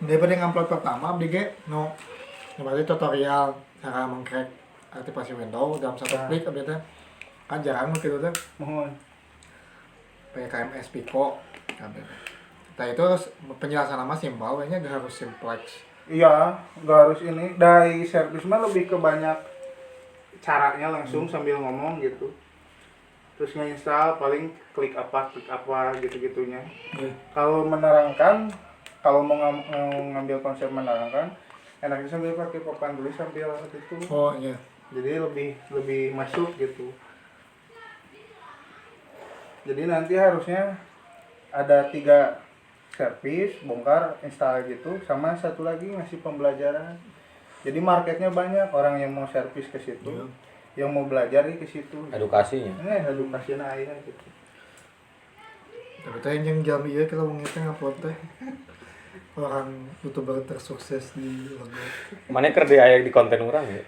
Daripada ngupload pertama abdi ge no. Berarti tutorial cara mengcrack aktivasi Windows dalam satu Nah. klik abdi teh. Kan jarang mah kitu teh. Mohon. Pakai KMS Pico. Nah itu harus penjelasan nama simpel, kayaknya gak harus simplex. Iya, nggak harus ini. Dari servis mah lebih ke banyak caranya langsung sambil ngomong gitu. Terus nge-install paling klik apa gitu-gitunya. Kalau menerangkan, kalau mau ngambil konsep menerangkan, enaknya sambil pakai papan tulis sambil itu. Oh iya. Jadi lebih masuk gitu. Jadi nanti harusnya ada 3 servis, bongkar, install gitu, sama satu lagi ngasih pembelajaran. Jadi marketnya banyak orang yang mau servis ke situ, yang mau belajar ke situ. Edukasinya. Edukasinya aya gitu. Tapi teh yang jam iya kalau ngitnya ngupload teh. Orang YouTuber tersukses di lagu. Mana keur aya di konten urang ya?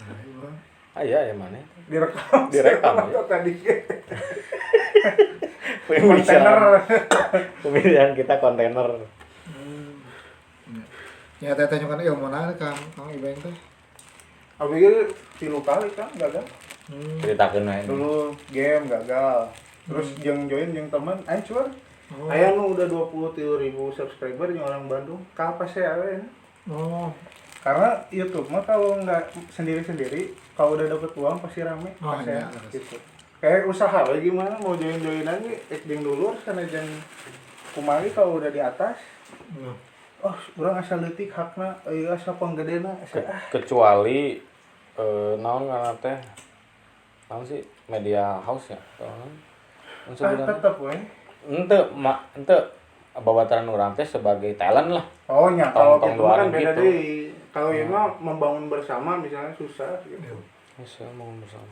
Nah, iya. Aya ya mana? Direkam ya? tadi. Kontainer. Pemilihan kita kontainer. Ya teh kan ilmu mana Kang Ibeng teh. Abi ge 3 kali kan gagal. Ceritakeun we. Dulu game gagal. Terus jeung join jeung teman hancur. Oh. Aya nu udah 23.000 subscriber yang orang Bandung. Kapas ya we. Oh. Karena YouTube mah kalau nggak sendiri-sendiri, kalau udah dapet uang pasti rame. Oh, pas iya. gitu. Kayak usaha we gimana mau join-joinan ge jeung dulur sana jeung kumaha kalau udah di atas. Iya. Oh, urang asal leutik hakna, asa panggedena asa Kecuali naon ngaranna teh? Naon sih media house ya? Naon sebutanna? tetep we. Ente babataran urang teh sebagai talent lah. Oh nya kalau Tong-tong gitu kan luaran beda gitu. deh. Kalau ini mah membangun bersama misalnya susah gitu. Bisa mau bersama.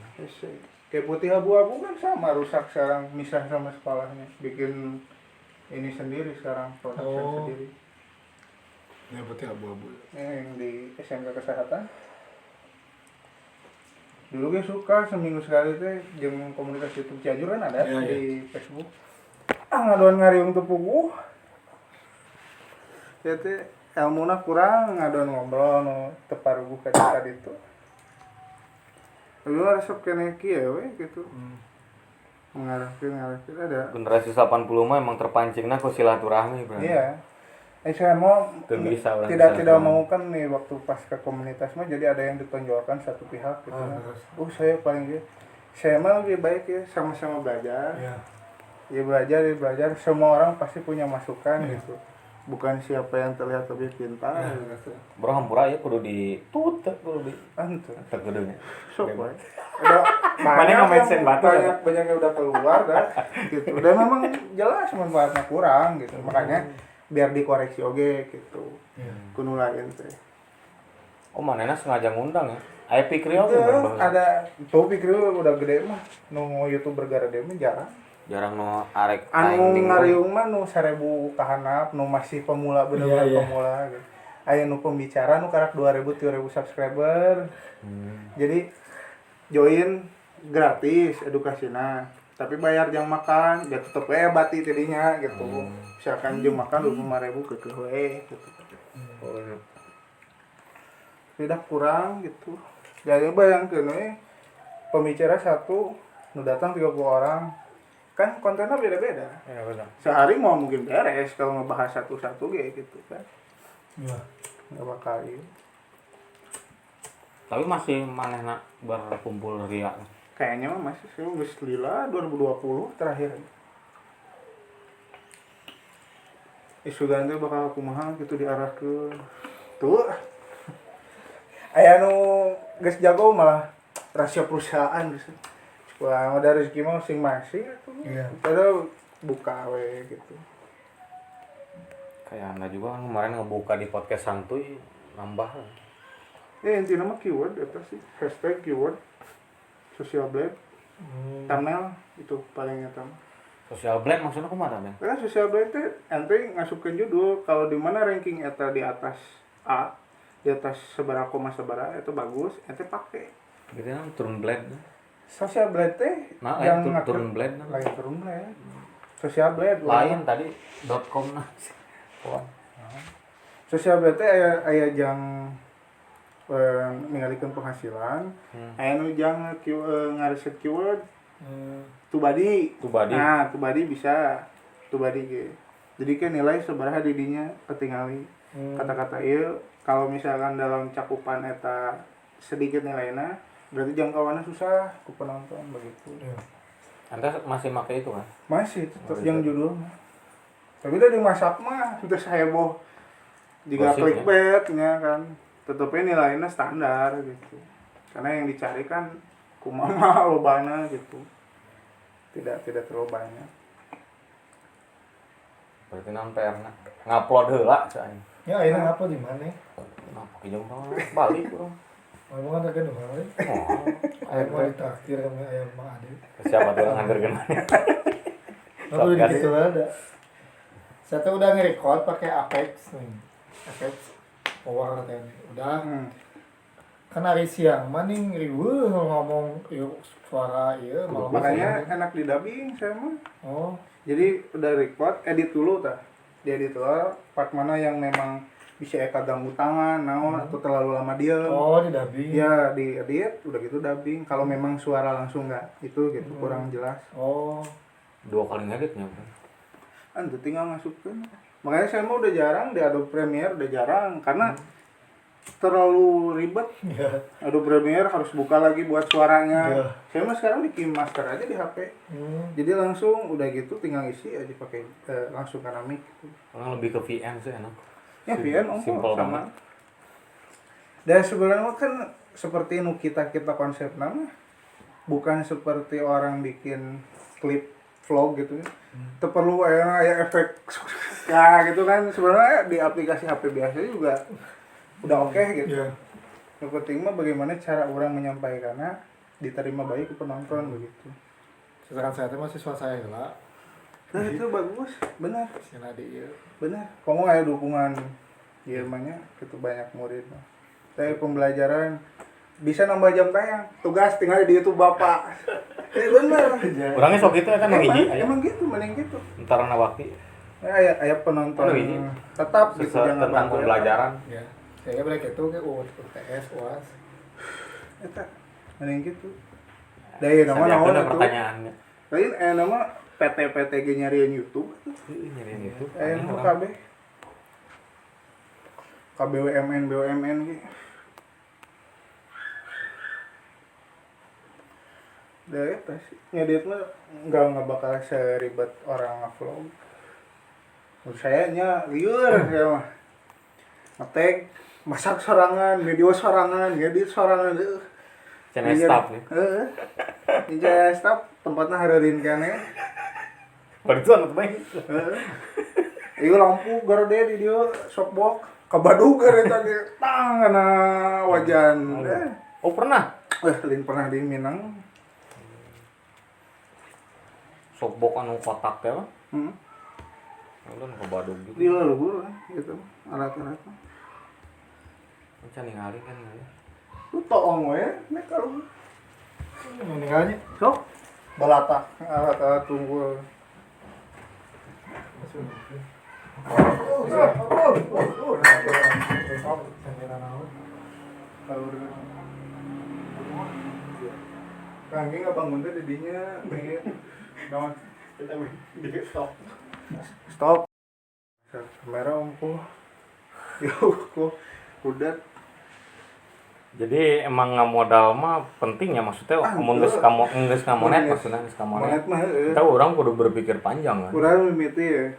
Kayak putih abu-abu kan sama rusak sekarang misah sama sekolahnya. Bikin ini sendiri sekarang production Oh. sendiri. Ya putih abu-abu. Yang di SMK Kesehatan. Dulu gue suka seminggu sekali teh jeung komunitas YouTube Cianjur kan ada Iya, di Facebook. Ngaduan ngariung teu puguh. Ya teh ilmuna kurang ngaduan ngobrol nu teu paruguh ka ditu. Lu resep kene kieu we gitu. Mengarahkeun ada. Generasi 80 mah emang terpancingna ku silaturahmi, Bro. Iya. Saya mau Teu bisa orang tidak silaturahmi. mau kan nih waktu pas ke komunitas mah jadi ada yang ditonjolkan satu pihak gitu. Saya paling gitu. Saya mah lebih baik ya sama-sama belajar. Iya. Ya belajar semua orang pasti punya masukan gitu. Bukan siapa yang terlihat lebih pintar gitu. Bro hampura ya kudu ditut kudu di Antu. teu kudunya. Sok we. Udah Mana banyak nge-mention batu, banyak yang udah keluar dah gitu. Dan memang jelas manfaatnya kurang gitu. Makanya biar dikoreksi oge gitu. Kudu lain teh. Oh, manehna sengaja ngundang ya. Aya Pikrio Itu ge ada tuh pikir udah gede mah nu YouTuber gara-gara mah jarang. jarang no arek Anu aing ngariung mah nu 1000 kahanap nu masih pemula bener-bener Iya, iya. pemula gitu. Aya nu pembicara nu karak 2000 3000 subscriber. Jadi join gratis edukasina tapi bayar jang makan ya tetep we bati tidinya gitu. Misalkan jam makan 25.000 keukeuh we gitu. Tidak kurang gitu. Jadi bayangkeun we pembicara satu nu datang 30 orang. Kan kontennya beda-beda. Ya benar. Sehari mau mungkin beres kalau ngebahas satu-satu gitu kan. Iya. Nggak bakal iya. Tapi masih manehna berkumpul ria. Kayaknya mah masih sih geus lila 2020 terakhir. Isu ganti bakal kumaha gitu diarahkeun. Tuh. Aya nu geus jago malah rahasia perusahaan gitu. Wah, ada rezeki mah masing-masing atuh. Iya. Padahal buka we gitu. Kayak anda juga kan kemarin ngebuka di podcast santuy nambah. Intinya mah keyword apa sih? Hashtag keyword social blade thumbnail itu paling utama. Social blend maksudnya kemana Ben? Karena social blade teh ente ngasupkeun judul kalau di mana ranking eta di atas A, di atas sabaraha koma sabaraha itu bagus, ente pake. Gitu kan turun blend. Social blade teh Nah, yang lain ngatur- turun blend. lain turun blade. Social blade Lain tadi .com nah. Wah. Social blade teh aya jang mengalihkan penghasilan, aya nu jang ngariset keyword tubadi. Tubadi. Nah, tubadi bisa tubadi ge. Jadi kan nilai sabaraha di dinya ketingali. Kata-kata ieu kalau misalkan dalam cakupan eta sedikit nilainya, berarti jangkauannya susah ku penonton begitu. Anda masih pakai itu kan? Masih tetap yang judul. Tapi udah dimasak mah udah heboh. Jika Gosip, clickbait-nya kan tetepnya nilainya standar gitu. Karena yang dicari kan kumaha lobana gitu. Tidak terlalu banyak. Berarti nan PR na ngupload heula cenah. Ya, ini apa di mana? Nah, pakai jam balik urang. Ngomong ada kan kemarin. Oh, Ayam mau ditraktir sama ayam Mang Ade. siapa tuh yang nganterkeun mana? Nah, udah gitu ada. Saya tuh udah nge-record pakai Apex nih. Apex Power katanya. Udah. Kan hari siang mah nih riweuh ngomong yuk suara ieu malam. Makanya enak di dubbing saya mah. Oh, Jadi udah record, edit dulu tah. Diedit dulu part mana yang memang bisa eka ganggu tangan, naon atau terlalu lama diam. oh di dubbing. Ya diedit, udah gitu dubbing. Kalau memang suara langsung nggak itu gitu kurang jelas. Oh, 2 kali ngeditnya, Bro. Anda tinggal masukin. Makanya saya mau udah jarang di Adobe Premiere udah jarang karena terlalu ribet. ya. Adobe Premiere harus buka lagi buat suaranya. Iya. Saya mah sekarang bikin master aja di HP. Jadi langsung udah gitu tinggal isi aja pakai langsung karena mic. Gitu. Orang lebih ke VN sih enak. Ya VN Simple sama. banget. Dan sebenarnya kan seperti nu kita konsep nama bukan seperti orang bikin klip vlog gitu ya. Perlu aya efek ya gitu kan sebenarnya di aplikasi HP biasa juga udah oke gitu. Iya. Yang penting mah bagaimana cara orang menyampaikannya diterima baik ke penonton begitu. Sedangkan saya teh mahasiswa saya lah. Nah itu bagus, benar, Sina di ieu. benar. Kamu ada dukungan Jermannya itu banyak murid. Tapi pembelajaran bisa nambah jam tayang. Tugas tinggal di YouTube Bapak. Benar. Orangnya sok gitu kan yang hiji. Emang gitu, mending gitu. Entar na waktu Aya penonton Anu hiji. tetap gitu tentang bantu pembelajaran. Ya. Saya balik itu ke UTS UAS. Eta mending gitu. Dari nama Saya naon ada itu. pertanyaannya. Lain nama PT-PT ge nyariin YouTube. Nyariin itu. Nu KB. BUMN gitu. Udah eta sih. Ngeditnya nggak bakal seribet orang nge-vlog. Menurut saya nya liur ya mah. Ngetek, masak sorangan, video sorangan, ngedit sorangan. Channel staff nih. Heeh. Ninja staff tempatnya hareureun keneh. Perjuan tuh baik. Heeh. Ieu lampu gede di dieu softbox. Kabadug eta ge tang kana wajan. Oh pernah. Lain pernah di Minang. Softbox anu kotak teh mah. Udah nu badug gitu. Di luhur gitu. Alat-alatnya. Can ningali kan. Lu toong we nek kalau Meninggalnya. sok balatak alat-alat tunggul. Kangge nggak bangun teh didinya pengen naon kita di stop. Stop. Kamera ompo. Yo kok udah Jadi emang modal mah penting ya, maksudnya mun geus ngamonet maksudnya geus ngamonet. Monet mah heueuh. Kita orang kudu berpikir panjang kan. Urang mimiti ya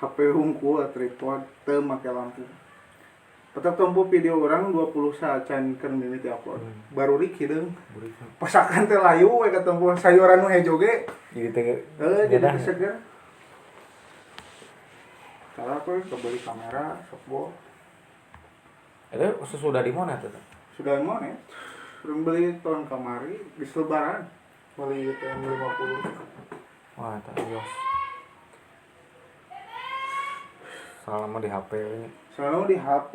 HP hungkul tripod teu make lampu. Petak tempo video orang 20 saat can keur mimiti upload. Baru rik hideung. Pasakan teh layu we katempo sayuran nu hejo ge. Jadi teh Jadi seger. Salah aku kebeli kamera softball. itu sesudah di monet itu. Sudah monet. Urang beli tahun kamari di lebaran. Beli TM 50. Wah, eta yos. Salama di HP ini. Soalnya di HP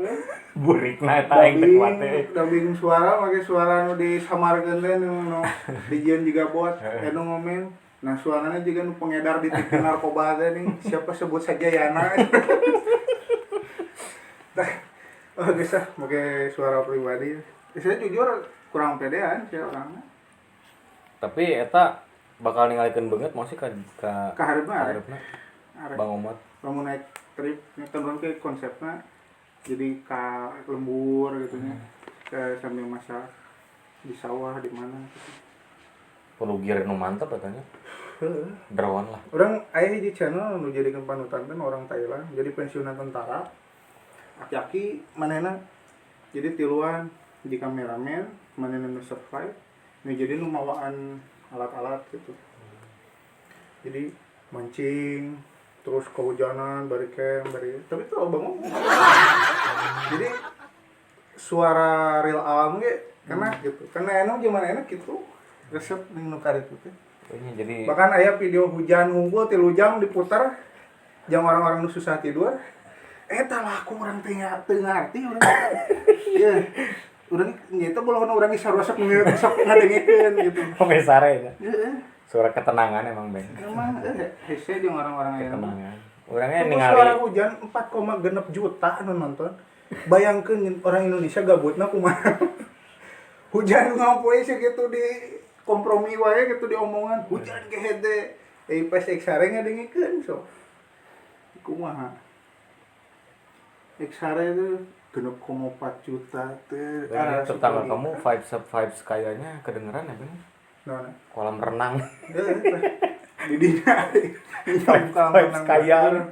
Burikna eta aing teh kuat teh. dubbing suara make suara nu disamarkeun teh nu dijieun juga bot anu ngomen. Nah suaranya juga nu pengedar di TV narkoba teh nih. Siapa sebut saja Yana. Tah, oh bisa make suara pribadi. Saya jujur kurang pedean sih orangnya. Tapi eta bakal ningalikeun beungeut masih ka Kaharepna hareupeuna arek Bang Omot. lamun naik trip nyetelkeun ke konsepna jadi ka lembur gitu nya. Ke sambil masak di sawah di mana gitu. Perlu gear nu mantep katanya. Heeh. Drone lah. Orang aya hiji channel nu jadikeun panutan teh orang Thailand jadi pensiunan tentara. Aki-aki manehna jadi tiluan di kameramen manehna nu survive nu jadi nu mawaan alat-alat gitu. Jadi mancing terus kehujanan bari camp bari tapi tuh bangun. Jadi suara real alam ge enak gitu. Karena enak gimana enak gitu. Resep ning nu karitu teh. Jadi Bahkan aya video hujan unggul 3 jam diputar jam orang-orang nu susah tidur. Eta laku urang teh ngarti urang. Iya. Urang nya eta bolehna urang sarua-sarua sok ngadengikeun gitu. oke sare ya. Heeh. Suara ketenangan emang Bang. Emang hese jeung orang-orang aya. Ketenangan. Orangnya Suara ningali hujan 4,6 juta anu nonton. Bayangkeun orang Indonesia gabutna kumaha. Hujan ngapoe segitu di kompromi wae gitu diomongan. Hujan ge hede. Pas Xare ngadengikeun so. Kumaha? Xare itu 6,4 juta teh. Kayaknya tetangga kamu vibes kayaknya kedengeran ya Bang. Nah, Kolam renang. di dina. Vibes kaya.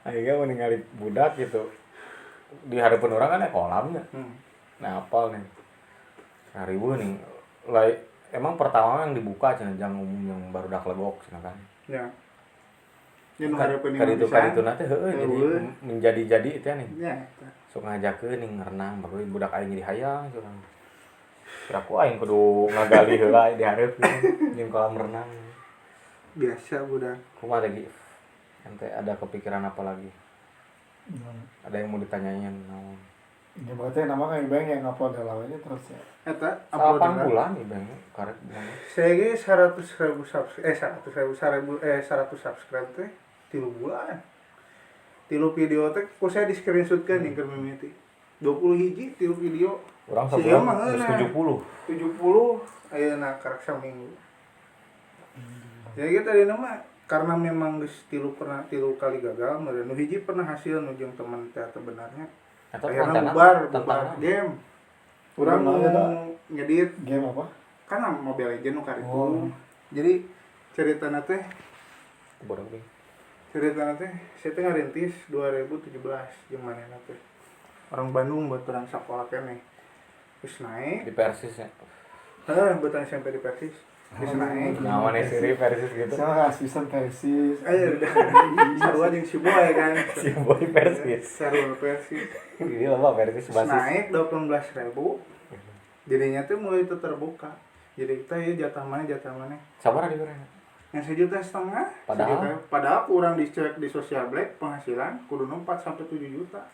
Akhirnya ningali budak gitu. Di harapan orang kan ya kolamnya. Nah apal nih. Ribu nih. Emang pertama yang dibuka cenah jang umum yang baru dak legok cenah kan. Ya. Yang harapan Kaditu nanti heueuh jadi menjadi itu ya nih. Ya. Sok ngajakeun ning renang baru budak aing jadi hayang cenah. Kiraku aing kudu ngagali heula di hareup jeung kolam renang. Biasa budak. Kumaha lagi? Ente ada kepikiran apa lagi? Ada yang mau ditanyain naon? Ya berarti nama kan Ibang yang upload lawannya terus ya. Eta 8 bulan nih Bang, karet bulan. Saya ge 100.000 subscribe teh 3 bulan. 3 video teh ku saya di screenshotkeun ning keur mimiti. 20 hiji 3 video. Urang sabulan geus 70. 70 ayeuna karek saminggu. Jadi kita tadi nama karena memang geus 3 kali gagal, nu hiji pernah hasil nu jeung teman teh sebenarnya. Akhirnya bubar game. Urang mau ngedit Game apa? kan Mobile Legends nu karitu. Jadi ceritana teh Bodoh Bang. saya teh ngarintis 2017 jeung manehna teh. Orang Bandung buat perang sekolah keneh. Terus naik. Di Persis ya. Buatan SMP di Persis. Terus naik. Namanya siri Persis gitu. Saya asusan Persis. Sarua jeung si Boy kan. Si boy Persis. Sarua Persis. Ini lama Persis Terus basis. naik 18.000. Jadinya tuh mulai itu terbuka. Jadi kita ya jatah mana. Sabar di mana? Yang 1,5 juta. Padahal kurang dicek di Social Black penghasilan kudu 4 sampai 7 juta.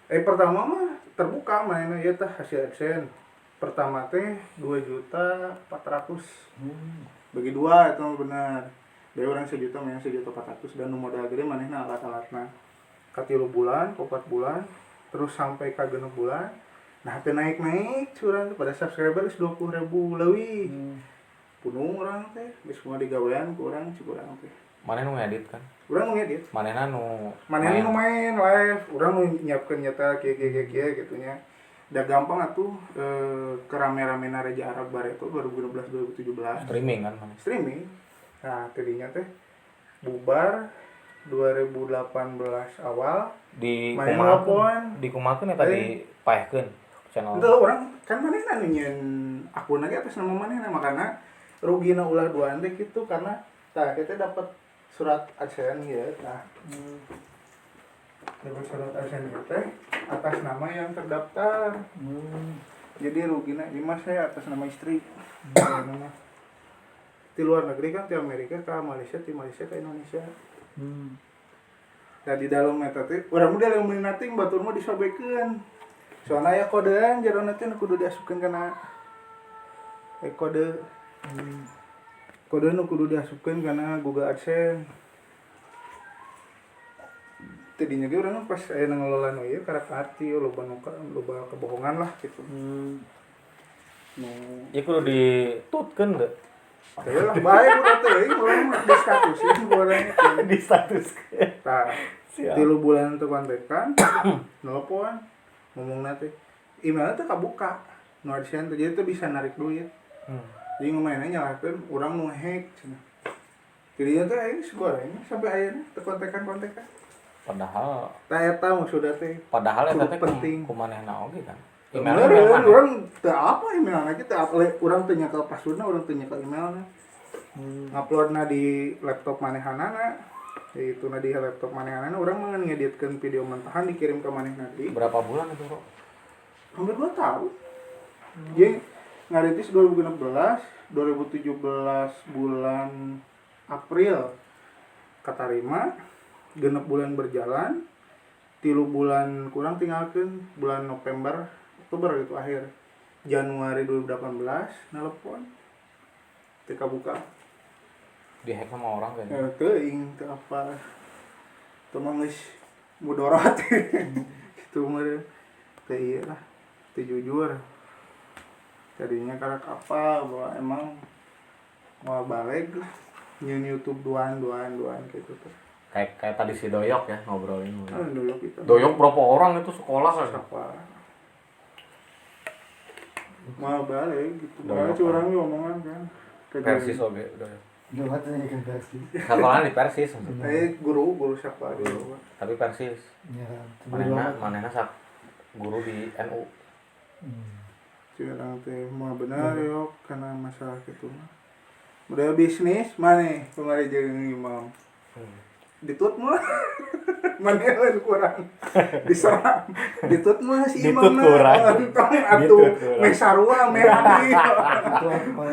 Pertama mah terbuka mainnya ya tah hasil AdSense. Pertama teh 2.400.000. Bagi dua itu benar. Dari orang 1 juta main 1.400.000 dan modal gede manehna alat-alatna. Ka 3 bulan, 4 bulan, terus sampai ka 6 bulan. Nah, teh naik curang pada subscriber 20.000 leuwih. Punung orang teh, geus semua digawean ku urang cikurang teh. mana nu ngedit kan? Urang nu ngedit. Manehna nu Manehna nu main live, urang nu nyiapkeun nyata kieu gitu nya. udah gampang atuh kerame-rame Raja Arab Bareto 2016 2017 Streaming kan mana? streaming. Nah tadinya teh bubar 2018 awal Di main kumakeun. lapoan. Di kumakeun eta dipaehkeun channel. itu orang kan manehna nunyeun akun lagi atas nama manehna makanya rugina ulah duaan teh gitu karena tah kita dapat surat AdSense ya tah dapat surat AdSense teh atas nama yang terdaftar. Jadi rugina ini mas saya atas nama istri. Nama di luar negeri kan di Amerika ke Malaysia, di Malaysia ke Indonesia. Nah di dalam eta teh urang udah yang meuli nating batur mah disobekeun. Soalnya aya kodean jero nanti kudu diasupkeun kana kode. Kode nu kudu diasupkeun kana Google AdSense. Tadinya ge urang pas aya ngelola nu ieu karak hati loba kebohongan lah gitu. Nu Ya kudu ditutkeun deh. teh lah bae udah teh urang di statusin urang Di statuskeun. tah. Siap. 3 bulan teu kontekan, nelpon, ngomongna teh emailnya teh kabuka. Nu AdSense teh jadi teh bisa narik duit. Jadi ngomongna nyalakeun urang nu hack cenah. Jadinya teh aing segoreng sampai ayeuna teu kontekan-kontekan. Padahal Tah eta maksudna teh eta teh penting. kumanehna oge kan. Emailnya Emailnya mana? urang teu apa emailna teh urang teu nyekel passwordna, urang teu nyekel emailna. Nguploadna di laptop manehanana. Itu di laptop manehanana urang mah ngeditkeun video mentahan dikirim ke manehna deui. Berapa bulan itu, Bro? Hampir 2 tahun. Jadi ngarintis 2016, 2017 bulan April katarima, 6 bulan berjalan, 3 bulan kurang tinggalkeun bulan November, Oktober itu akhir. Januari 2018 nelpon. Teu kabuka. Dihack sama orang kayaknya. Teuing teu apa. Teu mah geus mudorot. Kitu mah teu ieu lah. Teu jujur. Tadinya karak apa bahwa emang mau balik lah. Nyeun YouTube duaan gitu tuh. Kayak tadi si Doyok ya ngobrolin. Dulu kita. Doyok berapa orang itu sekolah kan? Apa? Mau balik gitu. Doyok Makanya curang ngomongan kan. Persis oge Doyok. Gimana tanya kan versi? Sekolah di Persis. Guru siapa dulu. Tapi Persis. Ya, Manehna sak guru di NU. Curang teh mau benar yok karena masalah gitu mah. Udah bisnis mana kemarin jeung imam. Ditut mah mana lain kurang diserang ditut mah si imam Ditut kurang. entong atuh meh sarua meh hadi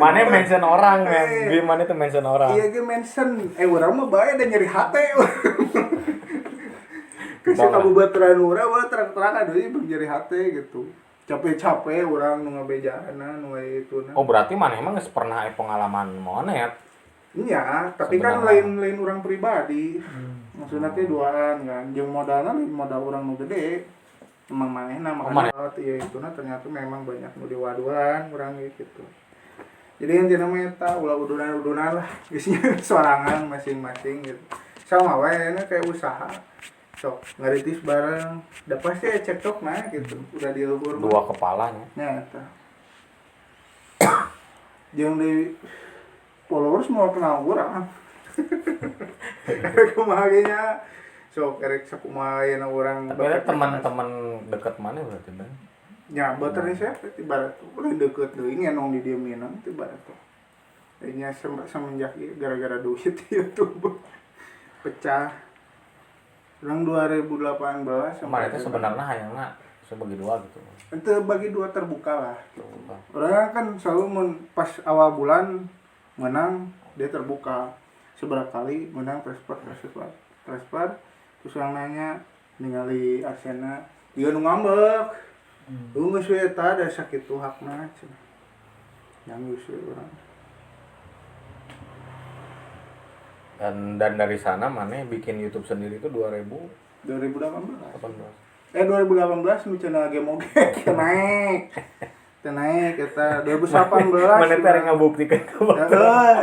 Mane mention orang men. Gimana tuh mention orang? iya ge mention urang mah bae da nyeri hate kasih kabupaten urang mah terang-terangan deui nyeri hate gitu capek-capek urang nu ngabejaana nu itu na Oh berarti mana emang geus pernah pengalaman monet? iya tapi kan lain urang pribadi maksudnya teh duaan kan jeung modalna lain modal urang nu gede emang manehna makanya ieu ituna ternyata memang banyak nu diwaduan urang gitu jadi intina mah eta ulah udunan lah isinya sorangan masing-masing gitu sama wae kayak usaha sok ngaritis bareng da pasti cekcok mah gitu udah dieukur Dua kepalanya. nya eta jeung di followers mau kenal urang kumaha ge nya sok erek sakumaha ayeuna urang Tapi ada teman-teman dekat mana berarti Bang? nya bater saya ibarat udah deket deui ngenong di dieu minang teh ibarat tuh nya semenjak ieu gara-gara duit YouTube pecah urang 2018 Kemarin itu sebenarnya hanya sebagi dua gitu. itu bagi dua terbuka lah orang kan selalu pas awal bulan menang dia terbuka seberapa kali menang transfer terus orang nanya ningali Arsena dia nu ngambek lu geus we eta da sakitu hakna cenah yang geus urang Dan dari sana mana bikin YouTube sendiri itu 2018 2018. 2018 nu channel game oge naik eta 2018 Mana teh ngabuktikan ke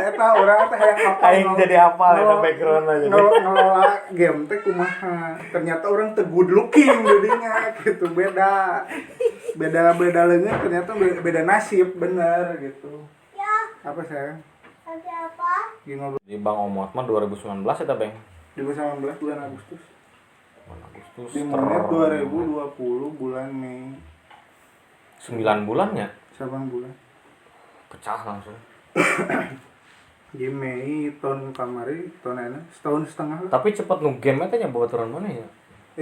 eta urang teh hayang hafal aing jadi hafal eta background aja. ngelola game teh kumaha ternyata orang teh good looking jadinya gitu beda beda leungit ternyata beda nasib bener gitu. Apa sayang? Gini ngobrol Di Bang Omot mah 2019 eta Bang. 2019 bulan Agustus. Bulan Agustus Di menit 2020 bulan Mei. 9 bulannya 8 bulan. pecah langsung. Di Mei tahun kamari tahun ini setahun setengah lah. Tapi cepet nu game eta nya bawa turun mana ya?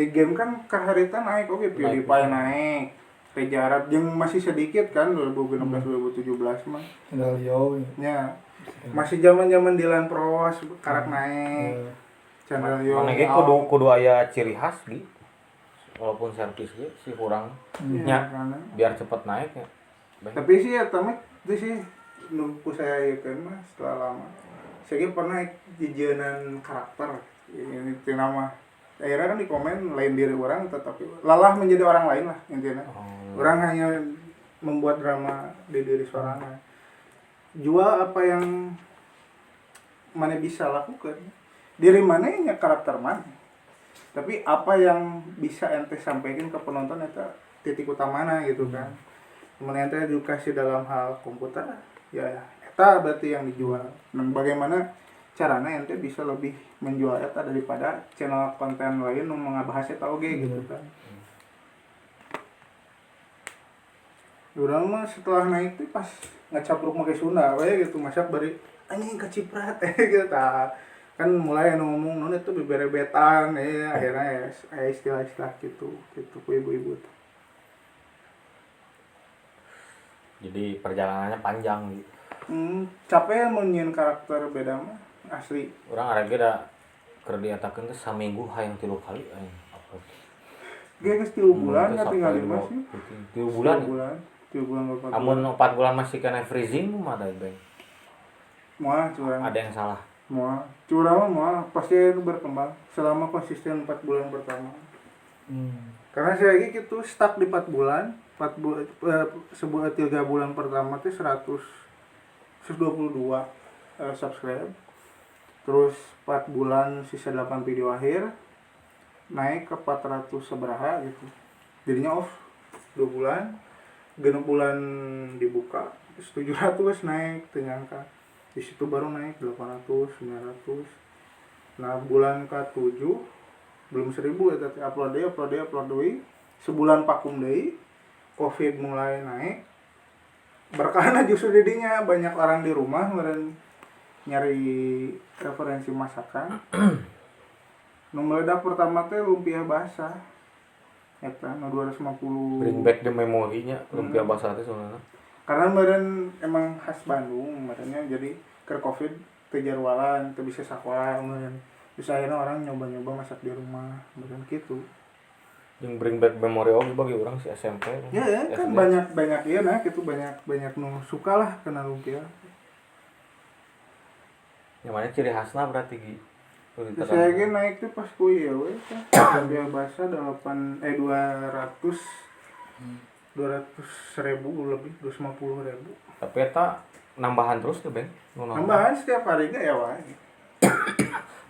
Game kan kaharita naik oke PewDiePie naik. Reza Arab yang masih sedikit kan 2016 2017 mah. Galio. Ya. Masih zaman-zaman Dylan Pros karak naik. Channel yo. Mana ge kudu aya ciri khas di. Walaupun servis ge sih kurang nya biar cepet naik ya. Tapi sih ya tamat itu sih nunggu saya kan mah setelah lama. Saya pernah jejeunan karakter ini itu nama. Akhirnya kan di komen lain diri orang tetapi lalah menjadi orang lain lah intinya. Orang hanya membuat drama di diri seorang. Jual apa yang mana bisa lakukan. Diri mana ya karakter mana. Tapi apa yang bisa ente sampaikan ke penonton itu titik utamanya gitu kan. Kemudian ente edukasi dalam hal komputer ya itu berarti yang dijual. Dan bagaimana caranya ente bisa lebih menjual itu daripada channel konten lain yang mengabahas itu oke gitu kan. Urang mah setelah naik tuh pas ngacapruk make Sunda we gitu masak bari anjing keciprat gitu kan mulai ngomong non itu beberebetan akhirnya ya istilah-istilah gitu ku ibu-ibu tuh. Jadi perjalanannya panjang gitu. Capek menyin karakter beda mah asli. Urang arek ge da keur diatakeun teh saminggu hayang 3 kali aing upload. Ge geus 3 bulan ya tinggal di mas. 3 bulan. 3 bulan berapa? Amun 4 bulan masih kena freezing mah da Bang. Moal curang. Ada yang salah. Moal. Curang mah pasti berkembang selama konsisten 4 bulan pertama. Karena saya lagi gitu stuck di 4 bulan. 3 bulan pertama tuh 122 subscribe. Terus 4 bulan sisa 8 video akhir naik ke 400 seberaha gitu. Jadinya off 2 bulan. Genep bulan dibuka 700 naik ternyangka. Di situ baru naik 800, 900. Nah, bulan ke-7 belum 1000 ya tadi upload deui. Sebulan vakum deui. Covid mulai naik. Berkahna justru didinya banyak orang di rumah meureun nyari referensi masakan. Nu meledak pertama teh lumpia basah. Eta nu 250. Bring back the memory-nya lumpia basah teh sebenarnya. Karena meureun emang khas Bandung, meureunnya jadi keur Covid teu jarwalan, teu bisa sakola meureun. Terus akhirnya orang nyoba-nyoba masak di rumah, meureun kitu. Yang bring back memory oge bagi urang si SMP. Ya kan banyak ieu nah kitu banyak nu suka lah kena lumpia. Yang mana ciri khasna berarti Gi? Terus saya ge naik tuh pas kuliah we teh. Lumpia basah 200 ribu lebih 250 ribu. Tapi eta nambahan terus tuh Bang. Tambahan setiap hari ge ya wae.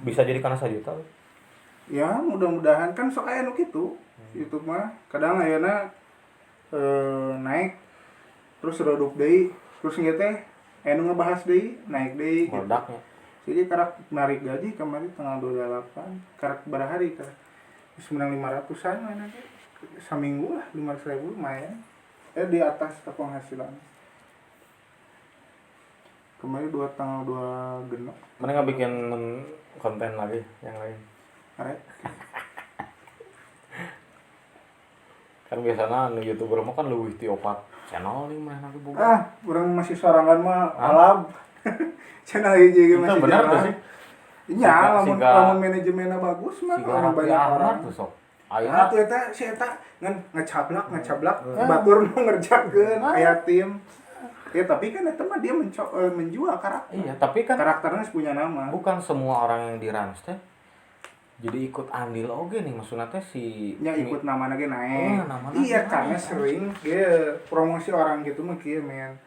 Bisa jadi kana 1 juta. Ya mudah-mudahan kan sok aya nu kitu. YouTube mah kadang ayeuna naik terus rodok deui terus ieu teh aya nu ngebahas deui naik deui gitu. Meledaknya. Jadi karak narik gaji kemarin tanggal 28 karak berhari kan. Terus menang 500-an mana ge. Saminggu lah 500.000 lumayan. Di atas penghasilan. Kemarin 2 tanggal 2 genep. Mana nggak bikin konten lagi yang lain? Arek. Kan biasanya nu YouTuber mah kan leuwih ti 4 channel nih mah nanti boga. Urang masih sorangan mah alam. Channel hiji ge masih bener tuh sih. Iya, lamun manajemenna bagus mah orang banyak orang tuh sok. Aya tuh eta si eta ngan ngecablak batur nu ngerjakeun aya tim. Ya tapi kan eta mah dia menjual karakter. Iya, tapi kan karakternya punya nama. Bukan semua orang yang di Rans teh jadi ikut andil oge nih maksudna teh si nya ikut namana ge naik. Iya karena sering ge promosi orang gitu mah kieu men.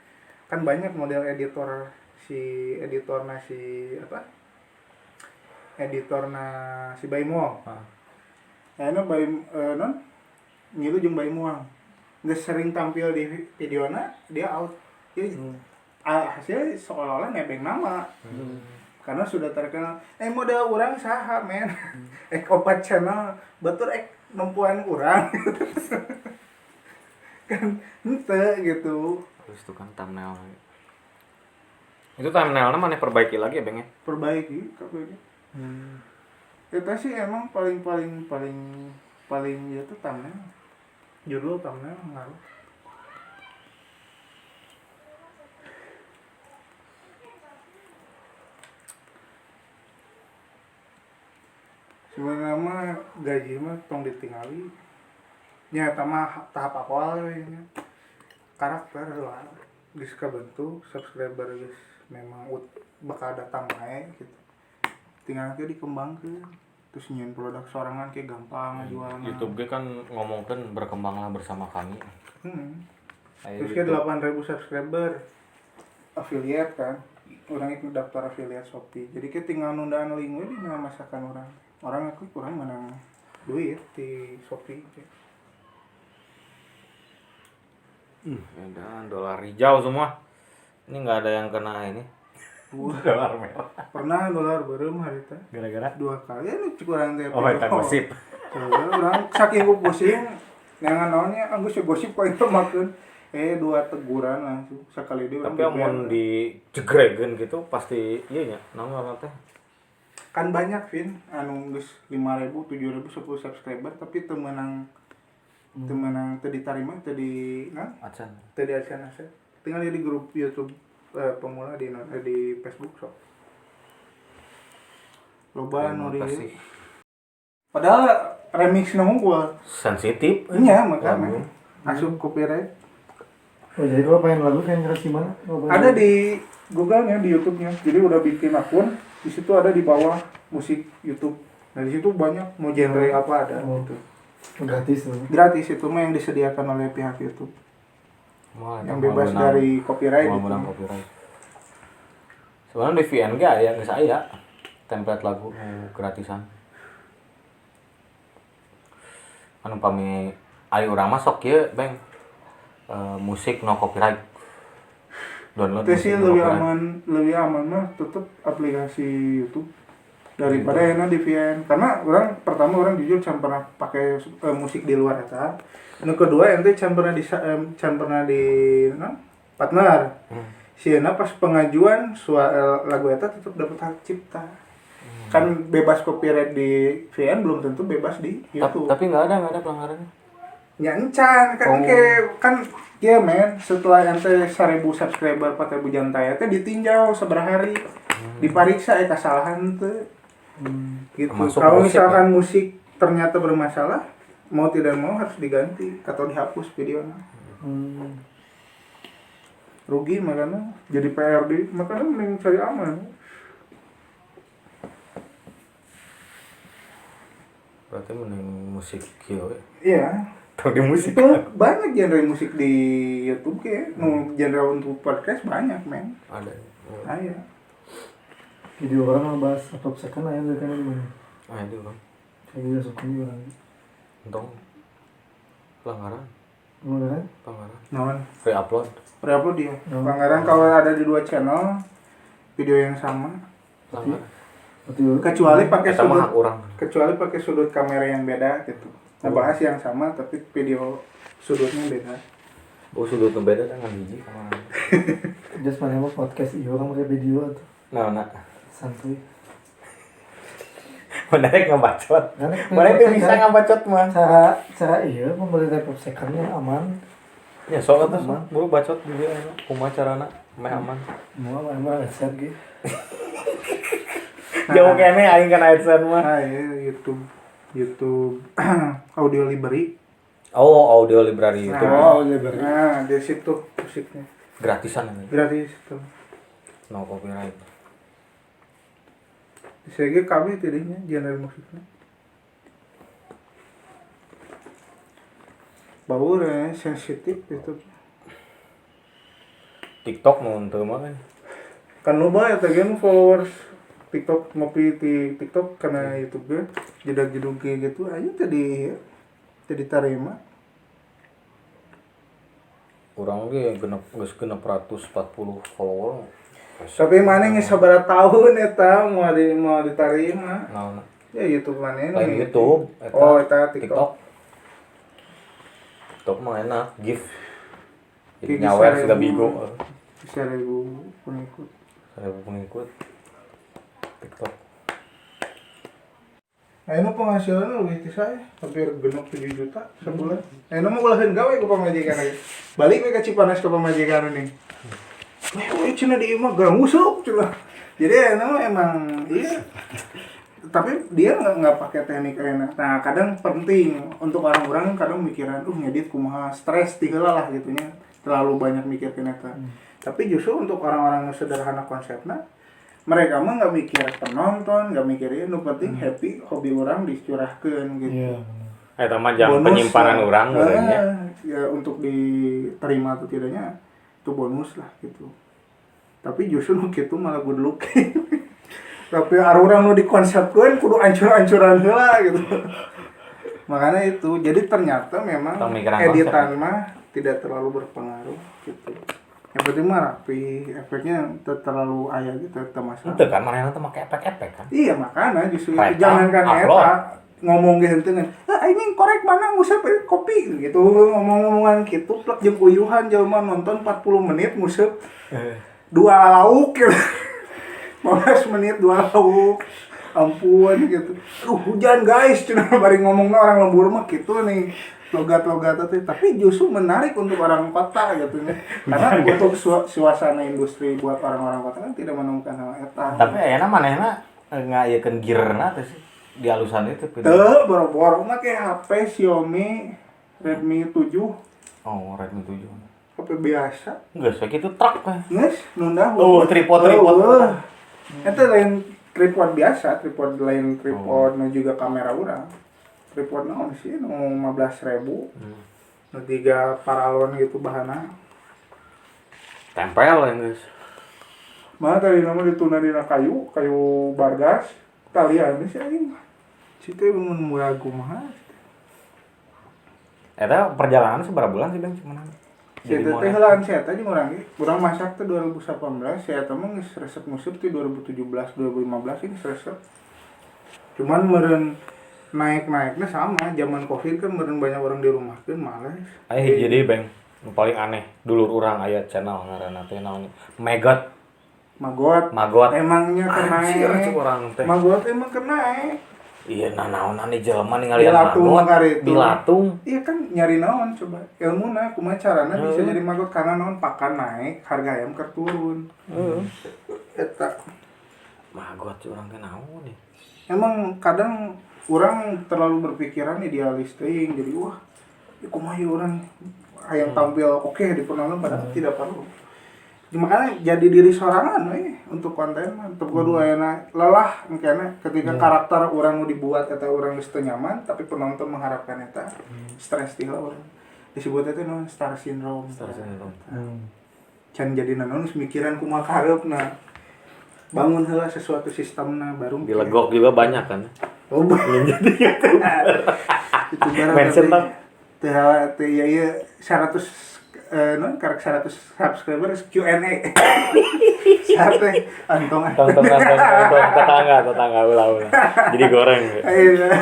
Kan banyak model editorna si Baimol. Aya Baim non ngilu jeung Baim Muang. nggak sering tampil di videona dia out. Jadi hasilnya seolah-olah nebeng nama. Karena sudah terkenal modal orang saha men. Opat channel betul nempuan orang. Kan ente gitu. Terus itu kan thumbnail. Itu thumbnailnya mana perbaiki lagi ya, Bang ya? Perbaiki tapi kita sih emang paling ya tuh thumbnail. Judul thumbnail ngaruh. Sebenarnya mah gaji mah tong ditinggali. Nya tahap awal we nya. Karakter lah. Geus kabentuk subscriber geus memang bakal datang wae gitu. Tinggal ke dikembangkeun. Terus nyeun produk sorangan kayak gampang jualna. YouTube ge kan ngomongkeun berkembanglah bersama kami. Terus ke 8.000 subscriber affiliate kan. Orang itu daftar affiliate Shopee. Jadi kita tinggal nundaan link we dina masakan orang. Orang aku kurang menang duit di Shopee. Dan dolar hijau semua. Ini nggak ada yang kena ini. Dolar merah. Pernah dolar berem harita. Gara-gara 2 kali ini kurang teh. oh eta gosip. Orang saking gue pusing nangan naonnya anggus gosip kok itu makeun 2 teguran langsung sekali dia. Tapi amun dijegregeun gitu pasti ieu nya naon teh. Kan banyak Vin anu geus 5.000 7.000 10 subscriber tapi teu meunang teu ditarima teu di Acan. teu di acan. Tinggal di grup YouTube pemula di Facebook sok. Loba nu di padahal remix na unggul Sensitif. nya makanya asup copyright. Oh jadi kalau pengen lagu pengen ngeres gimana? Ada di Google-nya, di YouTube-nya. Jadi udah bikin akun, di situ ada di bawah musik YouTube. Nah, di situ banyak mau genre apa ada gitu. Gratis tuh. Gratis itu mah yang disediakan oleh pihak YouTube. Yang bebas dari copyright gitu. Copyright. Sebenarnya di VN ge aya geus aya template lagu gratisan. Anu pami ari urang mah sok kieu, Bang. Musik no copyright. Download Itu sih lebih aman mah tetap aplikasi YouTube daripada yang di VN. Karena orang jujur can pernah pakai musik di luar eta. Anu kedua ente can pernah di partner. Sieuna pas pengajuan lagu eta tetap dapat hak cipta. Kan bebas copyright di VN belum tentu bebas di YouTube. Tapi enggak ada pelanggarannya. Ya encan kan ya men setelah ente 1.000 subscriber 4.000 jantai teh ditinjau seberapa hari dipariksa kesalahan teh gitu. Kalau misalkan musik ternyata bermasalah mau tidak mau harus diganti atau dihapus videonya. Rugi makanya jadi PRD makanya mending cari aman. Berarti mending musik kieu. Iya. Tahu di musik itu banyak genre musik di YouTube kayak genre untuk podcast banyak men. ada. Iya. Video orang ngebahas top second aja dari kan gimana? Itu Bang. Kayak gitu suka orang. Untung pelanggaran. Pelanggaran. Non. Free upload. Upload dia. Pelanggaran kalau ada di 2 channel video yang sama. Pelanggaran. Kecuali pakai sudut kamera yang beda gitu. Nah, bahas yang sama tapi video sudutnya beda. Oh, sudutnya beda kan hiji sama. Just mana mau podcast iya orang pakai video tuh. Nah. Santuy. Menarik ngebacot. Mana itu bisa ngebacot mah. Cara iya membeli top second-nya aman. Ya soalnya tuh buru bacot juga kumaha carana meh aman. Mau emang headset gitu. Jauh kene aing kan headset mah. YouTube audio library. Oh, audio library itu. Library. Nah, di situ musiknya. Gratisan ini. Gratis tuh. No copyright. Saya kami tadinya genre musiknya. Bau sensitif itu. TikTok mau untuk mah Kan loba ya tadi followers TikTok ngopi di TikTok karena YouTube gue jedak-jeduk gitu aja tadi terima. Urang ge geus 640 follower. Tapi mana geus sabaraha tahun eta mau diterima. Naon? Ya YouTube mana Lain YouTube, Oh, eta TikTok. TikTok mah enak, gift. Jadi Jadi nyawer 1000. sudah bigo. 1000 pengikut. 1000 pengikut. TikTok. Ayeuna penghasilan leuwih ti saya, hampir genep 7 juta sebulan. Ayeuna mah ulah gawe ku pamajikan ge. Balik we ka Cipanas ka pamajikan nih. Weh, cenah di imah gangusuk cenah. Jadi ayeuna mah emang iya. Tapi dia nggak pakai teknik enak. Nah, kadang penting untuk orang-orang kadang mikiran, ngedit kumaha, stres tiheula lah gitunya. Terlalu banyak mikir ke eta. Tapi justru untuk orang-orang yang sederhana konsepnya, mereka mah nggak mikir penonton, nggak mikirin, nu penting happy, hobi orang dicurahkan gitu. Iya. Eta mah jam Bonus penyimpanan lah. urang sebenarnya. Ya untuk diterima atau tidaknya itu bonus lah gitu. Tapi justru nu kitu malah good looking. Tapi orang nu dikonsepkeun kudu ancur-ancuran heula gitu. Makanya itu, jadi ternyata memang Pemikiran editan mah tidak terlalu berpengaruh gitu. Yang penting mah rapi, efeknya terlalu aya gitu, teu masalah. Itu kan manehna teh make efek-efek kan. Iya, makanya justru Rekam, itu jangankan upload. eta ngomong ge henteu ngan, ini korek mana ngusap kopi gitu, ngomong-ngomongan gitu plek jeung uyuhan jelema nonton 40 menit ngusap 2 lauk gitu. 15 menit 2 lauk. Ampun gitu. Hujan guys, cuma bari ngomongna orang lembur mah gitu nih. Logat-logat itu, tapi justru menarik untuk orang kota gitu ya. Karena untuk suasana industri buat orang-orang kota kan tidak menemukan hal eta. Tapi ayeuna manehna ngayekeun gearna teh sih di alusan itu. Teu boro-boro mah ke HP Xiaomi Redmi 7, Oh, Redmi 7. HP biasa. Geus we kitu truk teh. Geus nunda. Oh, tripod. Eta lain tripod biasa, tripod lain tripod nu juga kamera urang. Tripod naon sih nu 15.000. Nu 3 paralon gitu bahanna. Tempel ya guys. Mana tadi nama dituna dina kayu bargas. Talian sih anjing. Situ mun murah kumaha. Eta perjalanan seberapa bulan sih Bang cuman? Saya teh heulaan saya teh jeung urang ge. Urang masak teh 2018, saya teh mah geus resep musik teh 2017, 2015 ini resep. Cuman meureun naik-naiknya sama, zaman Covid kan meureun banyak orang di rumah kan males. Aya jadi Bang, nu paling aneh dulur urang aya channel ngaranna teh naon? Magot. Emangnya kena. Anjir urang teh. Magot emang kena. Iya naonan nih jelema ningali Bilatung kari itu. Bilatung. Iya kan nyari naon coba. Ilmuna kumaha carana bisa jadi magot karena naon pakan naik, harga ayam keur turun. Eta Magot urang teh naon nih? emang kadang orang terlalu berpikiran idealis teuing jadi wah kumaha ieu urang hayang tampil oke di penonton padahal tidak perlu. Makanya jadi diri sorangan we untuk konten mah teu kudu ayeuna lelah engkena ketika karakter urang nu dibuat eta urang geus teu nyaman tapi penonton mengharapkan eta stres ti urang disebut eta non star syndrome. Can jadi naon mikiran kumaha kareupna bangun heula sesuatu sistemna baru Dilegok juga banyak kan. oh jadi itu barang teh ya 100 non karek 100 subscribers Q&A. Sate antong tetangga ulah. Jadi goreng. Iya.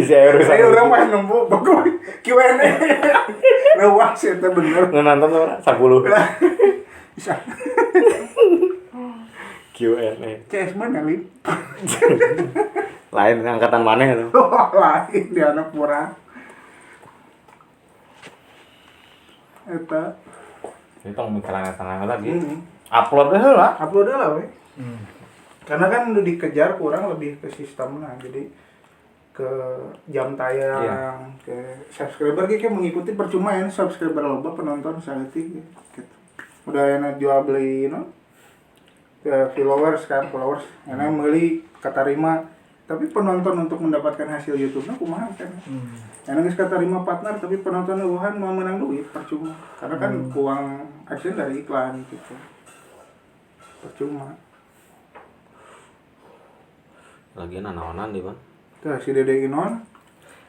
Saya urusan. Saya orang mah nemu bagus Q&A. Lewat sih eta bener. Nu nonton ora 10. Bisa. Q&A. CS mana kali? Lain angkatan mana itu? Lain di anak murah. Eta Itu mikiran tangan lagi. Upload deh lah. upload lah we. Karena kan udah dikejar kurang lebih ke sistemnya jadi ke jam tayang, ke subscriber kayak mengikuti percuma ya subscriber loba penonton saeutik gitu. Udah enak jual beli ke followers enak meuli katarima tapi penonton untuk mendapatkan hasil YouTube-nya kumaha kan. Enak geus katarima partner tapi penonton eueuhan mau menang duit percuma. Karena kan uang AdSense dari iklan gitu. Percuma. Lagi naonan di Bang. Tuh si Dede Inon.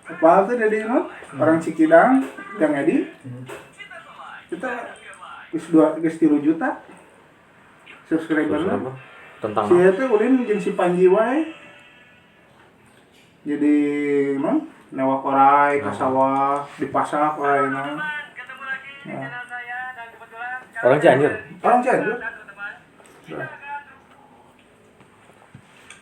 Apa tuh Dede Inon? Orang Cikidang yang Edi. geus 3 juta subscriberna. Tentang Si eta ulin jeung si Panji wae. Jadi non newak orai ka sawah, dipasak orayna. Ya. orang Cianjur. Orang Cianjur.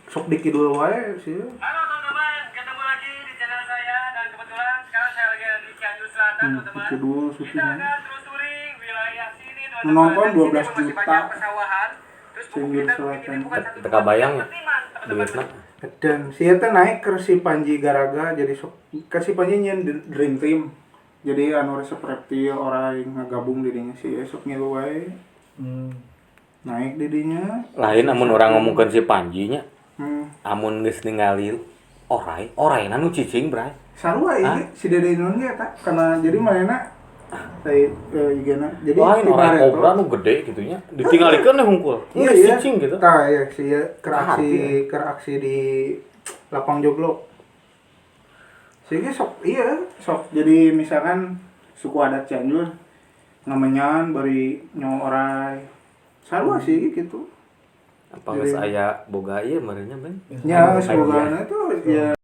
Sok dikidul wae sih. Halo teman-teman, ketemu lagi di channel saya dan kebetulan sekarang saya lagi ada di Cianjur Selatan teman-teman. Dikidul Kita syutingnya. akan terus touring wilayah sini teman-teman. Menonton Dan di sini 12 masih juta. banyak pesawahan. Terus Cianjur kita Selatan. ini bukan satu Teka bayang ya teman-teman. duitna. Dan si eta naik ke si Panji Garaga jadi sok ka si Panji nyen Dream Team. Jadi anu resep reptil orang ngagabung di dinya si esok ngilu wae. Naik di dinya. Lain amun orang ngomongkeun si Panji nya. Hmm. Amun geus ningali orai nu cicing bray. Sarua ieu si Dede Nun ge eta karena jadi manehna teh igana. Jadi Lain orai Barreto- kobra nu gede gitu nya. Ditinggalikeun we hungkul. Iya, Geus iya. cicing gitu. Tah ya si ieu Hati. keraksi di lapang joglo. Sehingga sok jadi misalkan suku adat Cianjur ngamenyan bari nyawa orai. Sarua sih gitu. Apa geus aya boga ieu meureunnya Ben? Ya, semoga itu ya